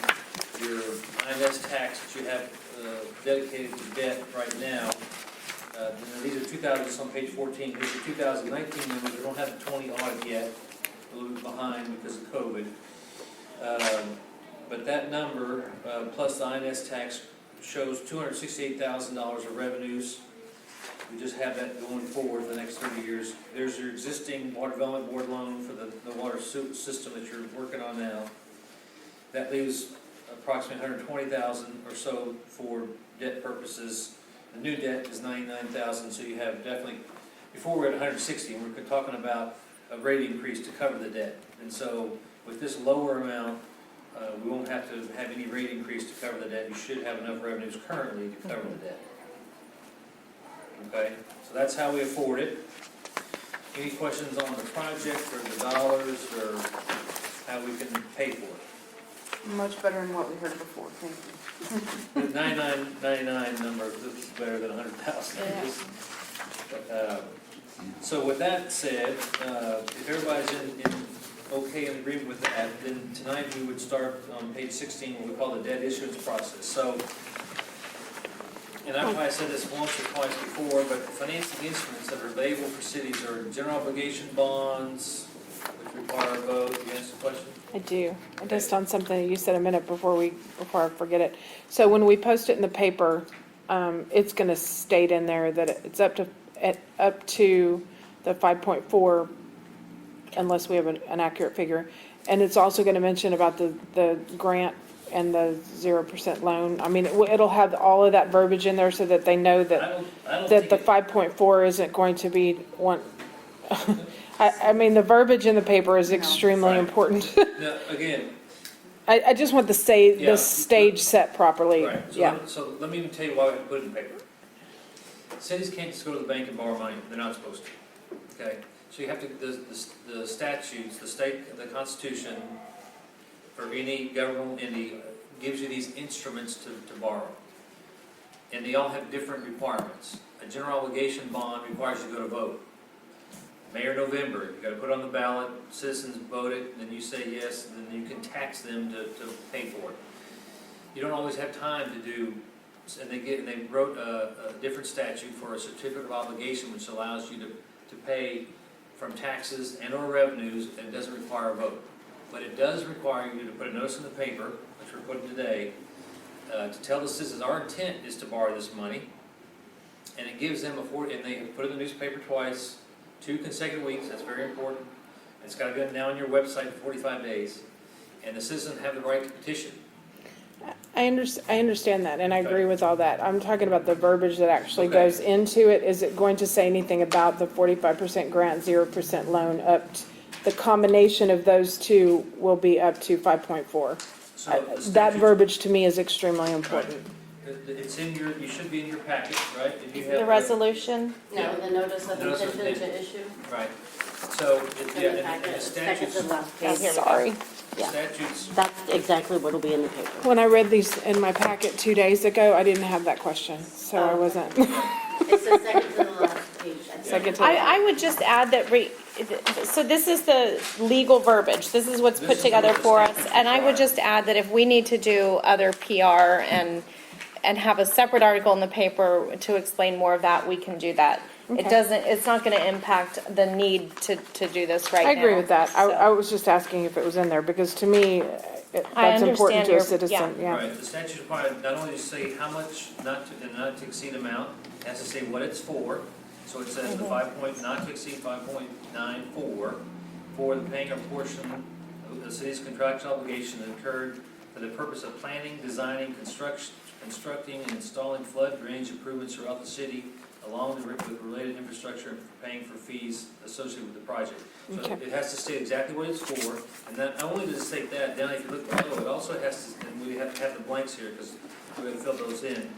your INS tax that you have dedicated to debt right now. These are 2000, it's on page 14. These are 2019 numbers. We don't have the 20 audit yet. A little bit behind because of COVID. But that number, plus the INS tax, shows $268,000 of revenues. We just have that going forward for the next 30 years. There's your existing Water Development Board loan for the water system that you're working on now. That leaves approximately $120,000 or so for debt purposes. The new debt is $99,000, so you have definitely, before we're at $160,000, we're talking about a rate increase to cover the debt. And so with this lower amount, we won't have to have any rate increase to cover the debt. You should have enough revenues currently to cover the debt. Okay, so that's how we afford it. Any questions on the project or the dollars or how we can pay for it? Much better than what we heard before, thank you. The 9999 number is better than 100,000. So with that said, if everybody's okay in agreement with that, then tonight we would start on page 16, what we call the debt issuance process. So, and I've probably said this once or twice before, but financing instruments that are available for cities are general obligation bonds, which require a vote. You answer the question? I do. Just on something you said a minute before I forget it. So when we post it in the paper, it's gonna state in there that it's up to the 5.4 unless we have an accurate figure. And it's also gonna mention about the grant and the 0% loan. I mean, it'll have all of that verbiage in there so that they know I that, don't that the think 5.4 isn't going to be one. I mean, the verbiage in the paper is No. extremely Right. important. no, again, I just want Yeah. the stage set properly. right, Yeah, so let me even tell you why we put it in the paper. Cities can't just go to the bank and borrow money, they're not supposed to, okay? So you have to, the statutes, the Constitution, for any governmental entity, gives you these instruments to borrow. And they all have different requirements. A general obligation bond requires you to go to vote. May or November, you gotta put it on the ballot, citizens vote it, then you say yes, and then you can tax them to pay for it. You don't always have time to do, and they wrote a different statute for a certificate of obligation, which allows you to pay from taxes and or revenues, and it doesn't require a vote. But it does require you to put a notice in the paper, which we're putting today, to tell the citizens, our intent is to borrow this money. And it gives them and they have put it in the newspaper twice, 2 consecutive weeks, that's very important. It's gotta be now on your website for 45 days. And the citizens have the right to petition. I understand that, and I Okay. agree with all that. I'm talking about the verbiage that actually Okay. goes into it. Is it going to say anything about the 45% grant, 0% loan the combination of those two will be up to 5.4? So That the statute- verbiage to me is extremely important. It's in your, you should be in your packet, right? If you have The resolution, No, the notice of Notice of intention to issue. Right. So, In yeah, the and packet, the second statutes, to the last Oh, page. here we go. Sorry. Yeah. statutes, That's exactly what'll be in the paper. When I read these in my packet 2 days ago, I didn't have that question, so I Oh. wasn't. It's the second to the last page. I think. Second to I would just add that, so this is the legal verbiage, this is what's This put is together what the for us. statutes And I would require. just add that if we need to do other PR and have a separate article in the paper to explain more of that, we can do that. Okay. It's not gonna impact the need to do this right now. I agree with that. so. I was just asking if it was in there, because to me, I that's important understand to a your- citizen, yeah. right, the statute requires not only to say how much, not to exceed amount, it has to say what it's for. So it says the not to exceed 5.94 for the paying a portion of the city's contractual obligation incurred for the purpose of planning, designing, constructing and installing flood drainage improvements throughout the city, along with related infrastructure and paying for fees associated with the project. So Okay. it has to state exactly what it's for, and not only does it state that, then if you look below, it also has to, and we have to have the blanks here, because we're gonna fill those in.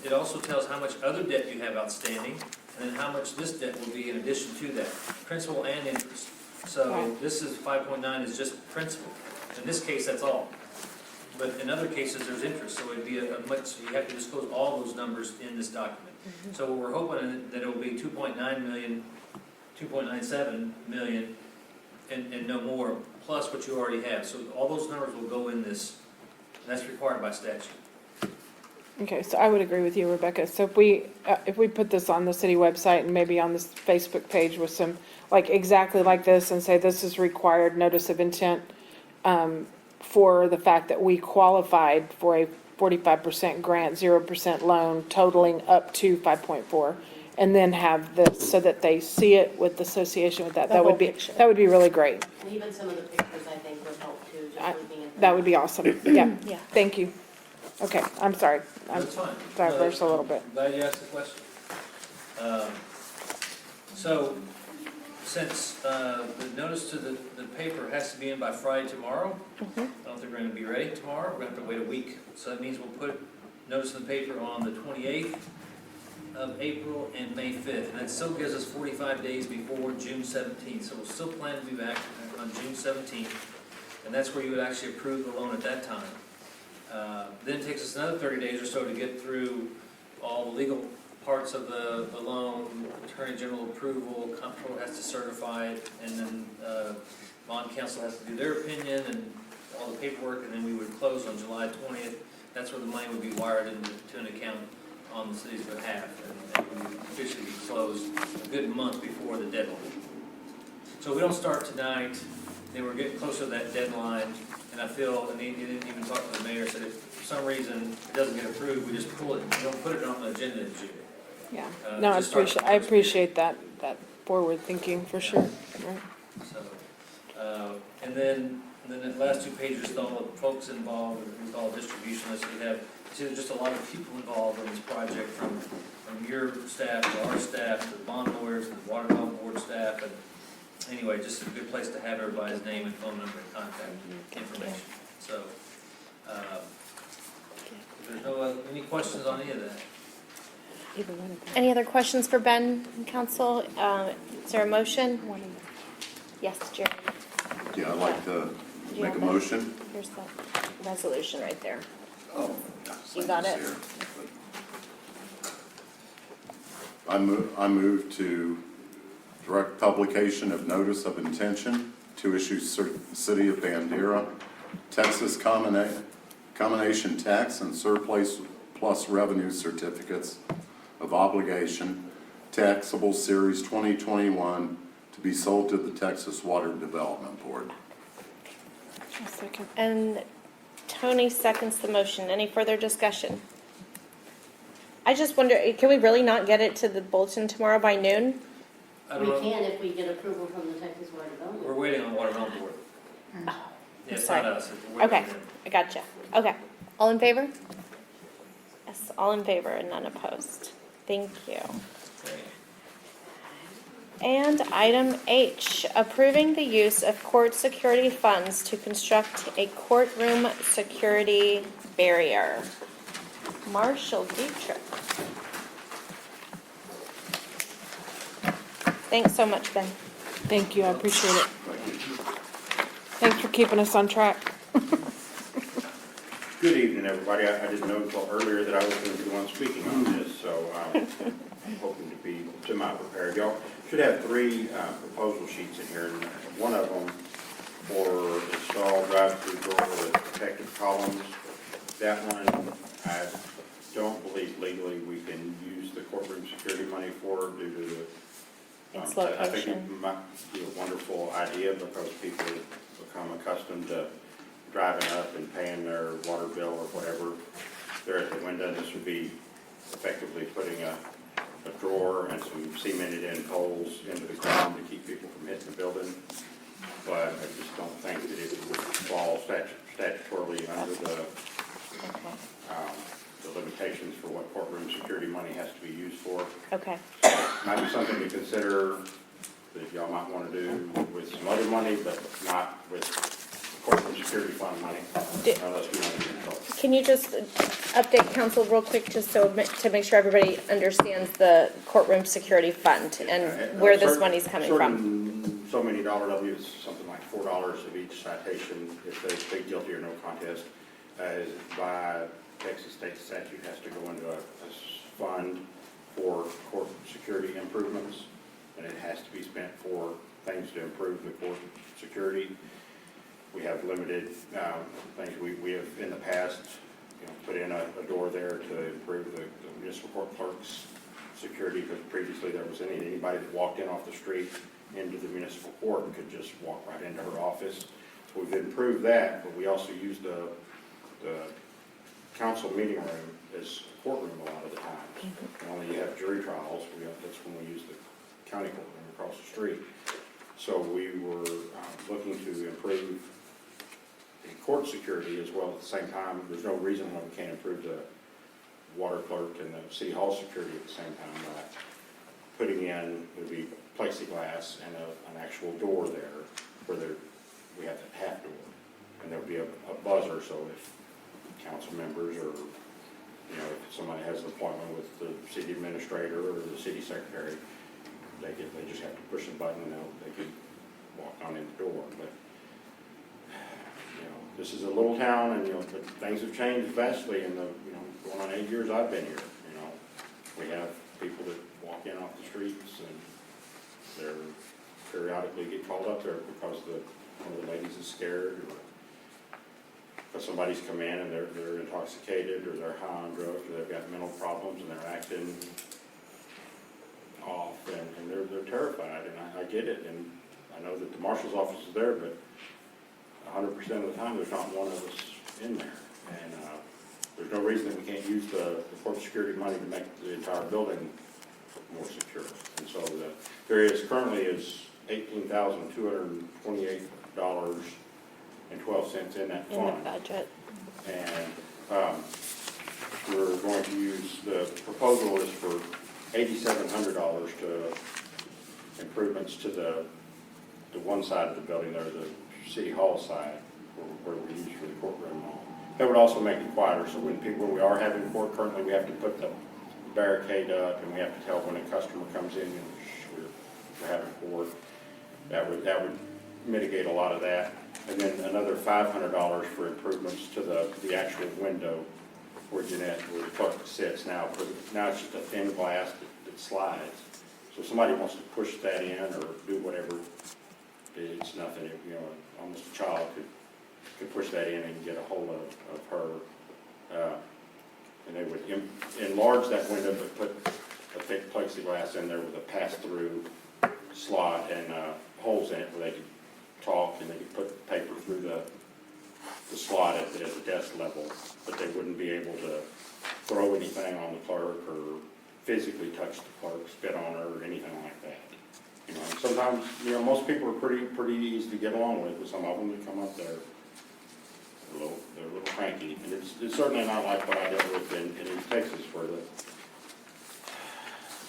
It also tells how much other debt you have outstanding, and then how much this debt will be in addition to that, principal and interest. So Right. this is 5.9 is just principal. In this case, that's all. But in other cases, there's interest, so it'd be a much, you have to disclose all those numbers in this document. So what we're hoping that it'll be 2.9 million, 2.97 million, and no more, plus what you already have. So all those numbers will go in this, and that's required by statute. Okay, so I would agree with you, Rebecca. So if we put this on the city website and maybe on this Facebook page with some, like exactly like this, and say this is required notice of intent, for the fact that we qualified for a 45% grant, 0% loan totaling up to 5.4, and then have this so that they see it with association with that. The That whole would be, picture. that would be really great. And even some of the pictures, I think, would help too, I- just looking at. That would be awesome. Yeah, Yeah. thank you. Okay, I'm sorry. I'm That's fine. diverse a little bit. Glad you asked the question. So, since the notice to the paper has to be in by Friday tomorrow, I don't think we're gonna be ready tomorrow, we're gonna have to wait a week. So that means we'll put notice in the paper on the 28th of April and May 5th. And that still gives us 45 days before June 17th. So we'll still plan to be back on June 17th. And that's where you would actually approve the loan at that time. Then it takes us another 30 days or so to get through all the legal parts of the loan, Attorney General approval, Comptroller has to certify it, and then Bond Counsel has to do their opinion and all the paperwork, and then we would close on July 20th. That's where the money would be wired into an account on the city's behalf, and it would officially be closed a good month before the deadline. So if we don't start tonight, they were getting closer to that deadline, and I feel, and he didn't even talk to the mayor, said if for some reason it doesn't get approved, we just pull it, we don't put it on the agenda in June. Yeah, Uh, no, just start the I first appreciate that forward thinking for sure, right? So, and then the last 2 pages, all the folks involved, we call it distribution list, we have, see, there's just a lot of people involved in this project, from your staff to our staff, to the bond lawyers, to the water development board staff, and anyway, just a good place to have everybody's name and phone number and contact information. So, if there's no, any questions on any of that? Any other questions for Ben and council? Is there a motion? Yes, Jerry. Yeah, I'd like to Do you make a have that? motion. Here's the resolution right there. Oh, You got it? I move to direct publication of notice of intention to issue City of Bandera, Texas combination tax and surplus plus revenue certificates of obligation, taxable series 2021, to be sold to the Texas Water Development Board. A second. And Tony seconds the motion. Any further discussion? I just wonder, can we really not get it to the bulletin tomorrow by noon? I We don't know, can if we get approval from the Texas Water Development. we're waiting on the water development board. Oh, Yeah, it's sorry. not us, we're waiting Okay, on them. I gotcha. Okay, all in favor? Yes, all in favor and none opposed. Thank you. Okay. And item H, approving the use of court security funds to construct a courtroom security barrier. Marshall Dietrich. Thanks so much, Ben. Thank you, I appreciate it. Thanks for keeping us on track. Good evening, everybody. I didn't know until earlier that I was going to be the one speaking on this, so I'm hoping to be semi-prepared. Y'all should have 3 proposal sheets in here, and one of them for install drive-through door with protective columns. That one, I don't believe legally we can use the courtroom security money for due to the Its I think location. it might be a wonderful idea because people become accustomed to driving up and paying their water bill or whatever there at the window. This would be effectively putting a drawer and some cemented in poles into the ground to keep people from hitting the building. But I just don't think that it would fall statutorily under the limitations for what courtroom security money has to be used for. Okay, Might be something to consider that y'all might want to do with some other money, but not with courtroom security fund money, unless we want to get in trouble. can you just update council real quick, just so, to make sure everybody understands the courtroom security fund and where this money's coming from? So many dollar W's, something like $4 of each citation, if they plead guilty or no contest, is by Texas state statute has to go into a fund for court security improvements, and it has to be spent for things to improve the court security. We have limited things. We have in the past, put in a door there to improve the municipal court clerk's security, because previously there was anybody that walked in off the street into the municipal court and could just walk right into her office. So we've improved that, but we also use the council meeting room as a courtroom a lot of the times. And when you have jury trials, that's when we use the county courtroom across the street. So we were looking to improve the court security as well at the same time. There's no reason why we can't improve the water clerk and the city hall security at the same time by putting in, would be plexiglass and an actual door there where we have that half door. And there'll be a buzzer, so if council members or, if somebody has an appointment with the city administrator or the city secretary, they just have to push a button and they can walk on in the door. But, this is a little town, and, but things have changed vastly in the, going on 8 years I've been here. We have people that walk in off the streets and they're periodically get called up there because one of the ladies is scared, or because somebody's come in and they're intoxicated, or they're high on drugs, or they've got mental problems and they're acting off, and they're terrified, and I get it, and I I know that the marshal's office is there, but 100% of the time, there's not one of us in there. And there's no reason that we can't use the court security money to make the entire building more secure. And so there is currently is $18,228.12 in that In the fund. budget. And we're going to use, the proposal is for $8,700 to improvements to the one side of the building there, the city hall side, where we use for the courtroom. That would also make it quieter, so when we are having court, currently we have to put the barricade up, and we have to tell when a customer comes in, we're having court. That would mitigate a lot of that. And then another $500 for improvements to the actual window where where the clerk sits now. Now it's just a thin glass that slides. So if somebody wants to push that in or do whatever, it's nothing. Almost a child could push that in and get a hold of her. And they would enlarge that window, but put a thick plexiglass in there with a pass-through slot and holes in it where they could talk, and they could put paper through the slot at the desk level, but they wouldn't be able to throw anything on the clerk or physically touch the clerk, spit on her, or anything like that. And sometimes, most people are pretty easy to get along with, but some of them that come up there, they're a little cranky. And it's certainly not like what I dealt with in East Texas, where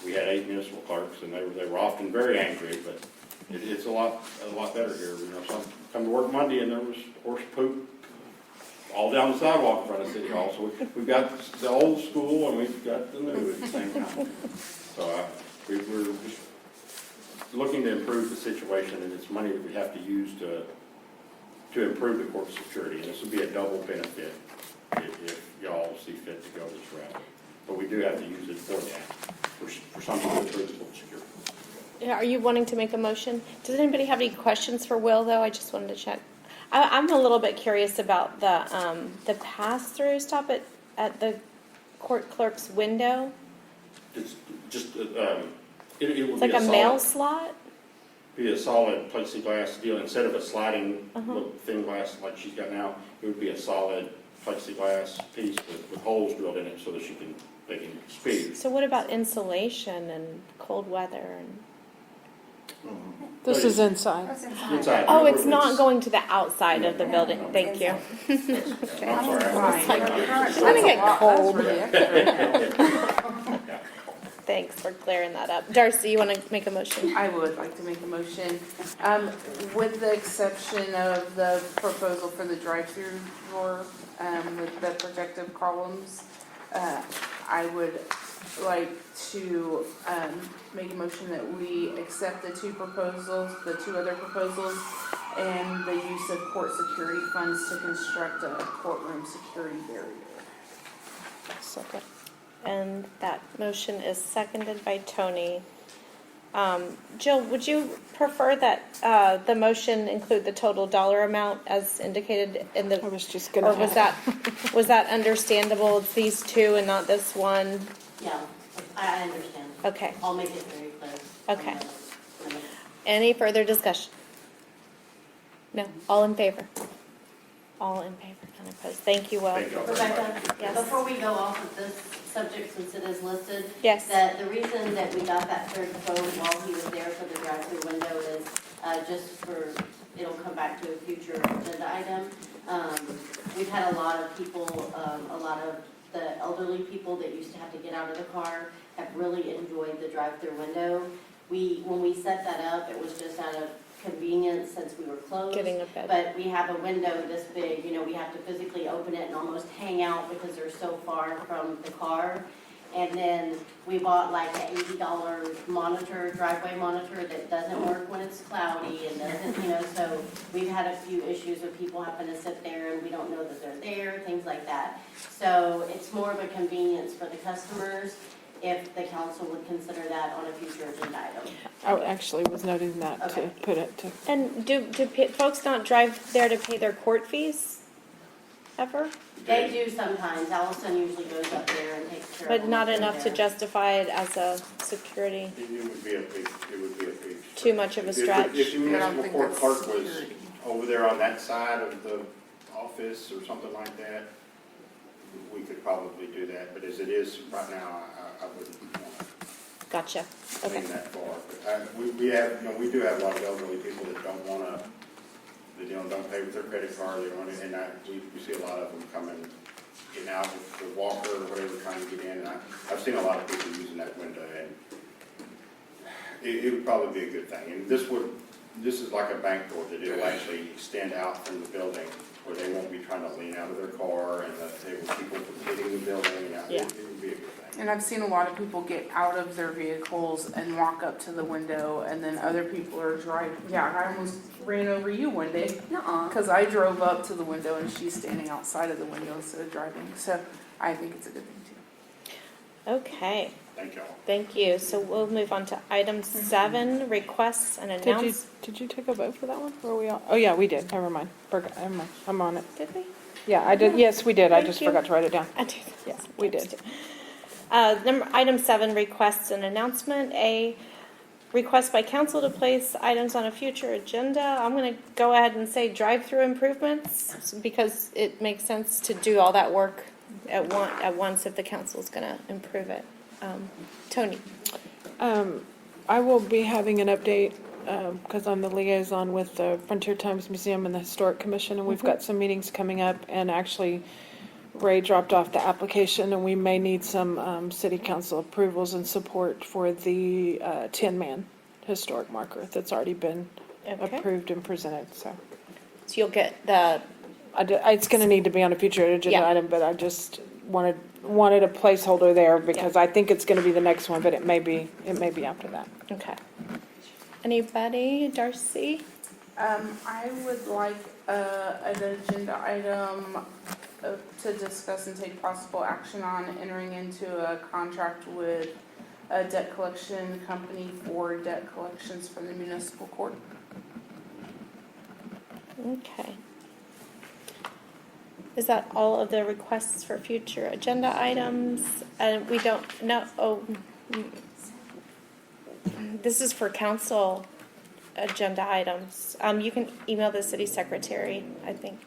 we had 8 municipal clerks, and they were often very angry, but it's a lot better here. Some come to work Monday and there was horse poop all down the sidewalk in front of City Hall. So we've got the old school and we've got the new at the same time. So we're just looking to improve the situation, and it's money that we have to use to improve the court security. And this would be a double benefit if y'all see fit to go this route. But we do have to use it for that, for something to improve the court security. Yeah, are you wanting to make a motion? Does anybody have any questions for Will, though? I just wanted to check. I'm a little bit curious about the pass-through stop at the court clerk's window. It's just, it would It's be like a mail slot? Be a solid plexiglass deal. Instead of a sliding Uh-huh. little thin glass like she's got now, it would be a solid plexiglass piece with holes drilled in it so that they can speak. So what about insulation and cold weather? This is inside. Inside. Oh, it's not going to the outside of the building. Thank you. I'm sorry. It's gonna get cold. That's Thanks for clearing that up. Darcy, you want to make a motion? I would like to make a motion, with the exception of the proposal for the drive-through door, with the protective columns. I would like to, make a motion that we accept the two other proposals, and the use of court security funds to construct a courtroom security barrier. Second. And that motion is seconded by Tony. Jill, would you prefer that the motion include the total dollar amount as indicated in the? I was just Or gonna. was that understandable? It's these two and not this one? Yeah, I understand. Okay. I'll make it very clear. Okay. Any further discussion? No. All in favor? All in favor, none opposed. Thank you, Will. Thank y'all very much. Rebecca, Yes. before we go off of this subject, since it is listed, Yes. that the reason that we got that third quote while he was there for the drive-through window is just for, it'll come back to a future agenda item. We've had a lot of people, a lot of the elderly people that used to have to get out of the car have really enjoyed the drive-through window. When we set that up, it was just out of convenience since we were closed. Getting a bed. But we have a window this big, we have to physically open it and almost hang out because they're so far from the car. And then we bought like an $80 monitor, driveway monitor that doesn't work when it's cloudy and doesn't, so we've had a few issues with people having to sit there and we don't know that they're there, things like that. So it's more of a convenience for the customers if the council would consider that on a future agenda item. I actually was noting that to Okay. put it to. And do folks not drive there to pay their court fees? ever? They do sometimes. Allison usually goes up there and takes care of them. But not up enough to there. justify it as a security, It would be a big, it would be a big. too much of a If stretch. the municipal think court that's clerk was security. over there on that side of the office or something like that, we could probably do that, but as it is right now, I wouldn't want to Gotcha, okay. lean that far. But we have, we do have a lot of elderly people that don't want to, that don't pay with their credit card, they don't, and we see a lot of them coming, getting out with the walker or whatever, trying to get in, and I've seen a lot of people using that window, and it would probably be a good thing. And this is like a bank door that it'll actually extend out from the building, where they won't be trying to lean out of their car, and that they will keep them from hitting the building, and Yeah. it would be a good thing. And I've seen a lot of people get out of their vehicles and walk up to the window, and then other people are driving. Yeah, I almost ran over you one day, Nuh-uh. because I drove up to the window and she's standing outside of the window instead of driving. So I think it's a good thing too. Okay, Thank y'all. thank you. So we'll move on to item 7, requests and announcements. Did you take a vote for that one? Were we all, oh yeah, we did, never mind. Never mind, I'm on it. Did we? Yeah, I did, yes, we did, I Thank just you. forgot to write it down. I did. Yeah, we did. Item 7, requests and announcement. A, request by council to place items on a future agenda. I'm going to go ahead and say drive-through improvements, because it makes sense to do all that work at once if the council's going to improve it. Tony? I will be having an update, because I'm the liaison with the Frontier Times Museum and the Historic Commission, and we've got some meetings coming up, and actually Ray dropped off the application, and we may need some city council approvals and support for the Tin-Man historic marker that's already been Okay. approved and presented, so. So you'll get the, It's gonna need to be on a future agenda Yeah. item, but I just wanted a placeholder there, because I think it's gonna be the next one, but it may be after that. okay. Anybody? Darcy? I would like an agenda item to discuss and take possible action on entering into a contract with a debt collection company for debt collections for the municipal court. Okay. Is that all of the requests for future agenda items? And we don't know, this is for council agenda items. You can email the city secretary, I think.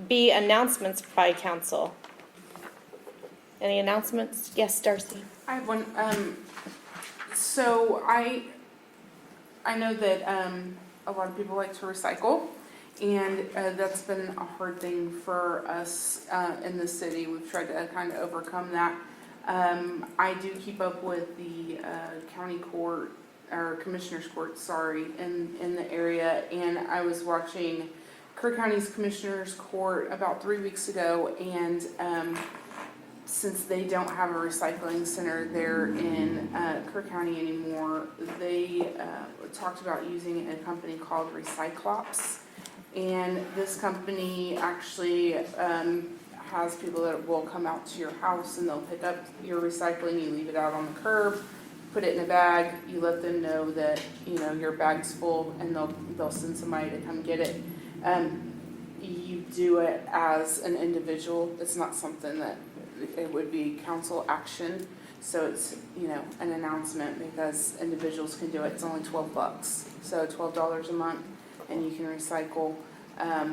B, announcements by council. Any announcements? Yes, Darcy. I have one. So I know that a lot of people like to recycle, and that's been a hard thing for us in the city. We've tried to kind of overcome that. I do keep up with the county court, or commissioner's court, sorry, in the area, and I was watching Kerr County's commissioner's court about 3 weeks ago, and since they don't have a recycling center there in Kerr County anymore, they talked about using a company called Recyclops. And this company actually has people that will come out to your house and they'll pick up your recycling, you leave it out on the curb, put it in a bag, you let them know that, your bag's full, and they'll send somebody to come get it. You do it as an individual. It's not something that it would be council action. So it's, an announcement, because individuals can do it. It's only $12. So $12 a month, and you can recycle.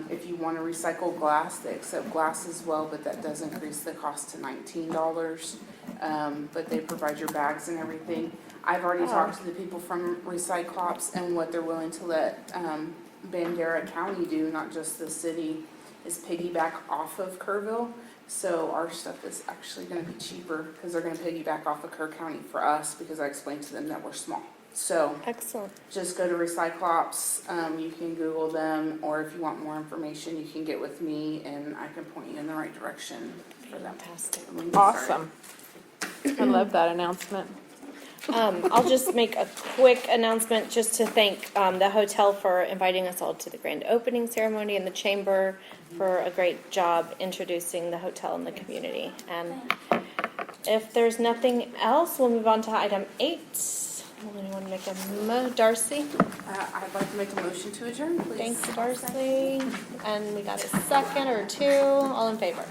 If you want to recycle glass, they accept glass as well, but that does increase the cost to $19. But they provide your bags and everything. I've already talked to the people from Recyclops, and what they're willing to let Bandera County do, not just the city, is piggyback off of Kerrville. So our stuff is actually going to be cheaper, because they're going to piggyback off of Kerr County for us, because I explained to them that we're small. So Excellent. just go to Recyclops. You can Google them, or if you want more information, you can get with me, and I can point you in the right direction for them. Fantastic. And we can get started. Awesome. I love that announcement. I'll just make a quick announcement just to thank the hotel for inviting us all to the grand opening ceremony, and the chamber for a great job introducing the hotel in the community. And if there's nothing else, we'll move on to item 8, Will anyone make a Darcy? I'd like to make a motion to adjourn, please. Thanks, Darcy. And we got a second or two. All in favor?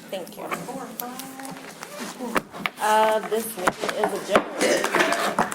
Thank you. This meeting is adjourned.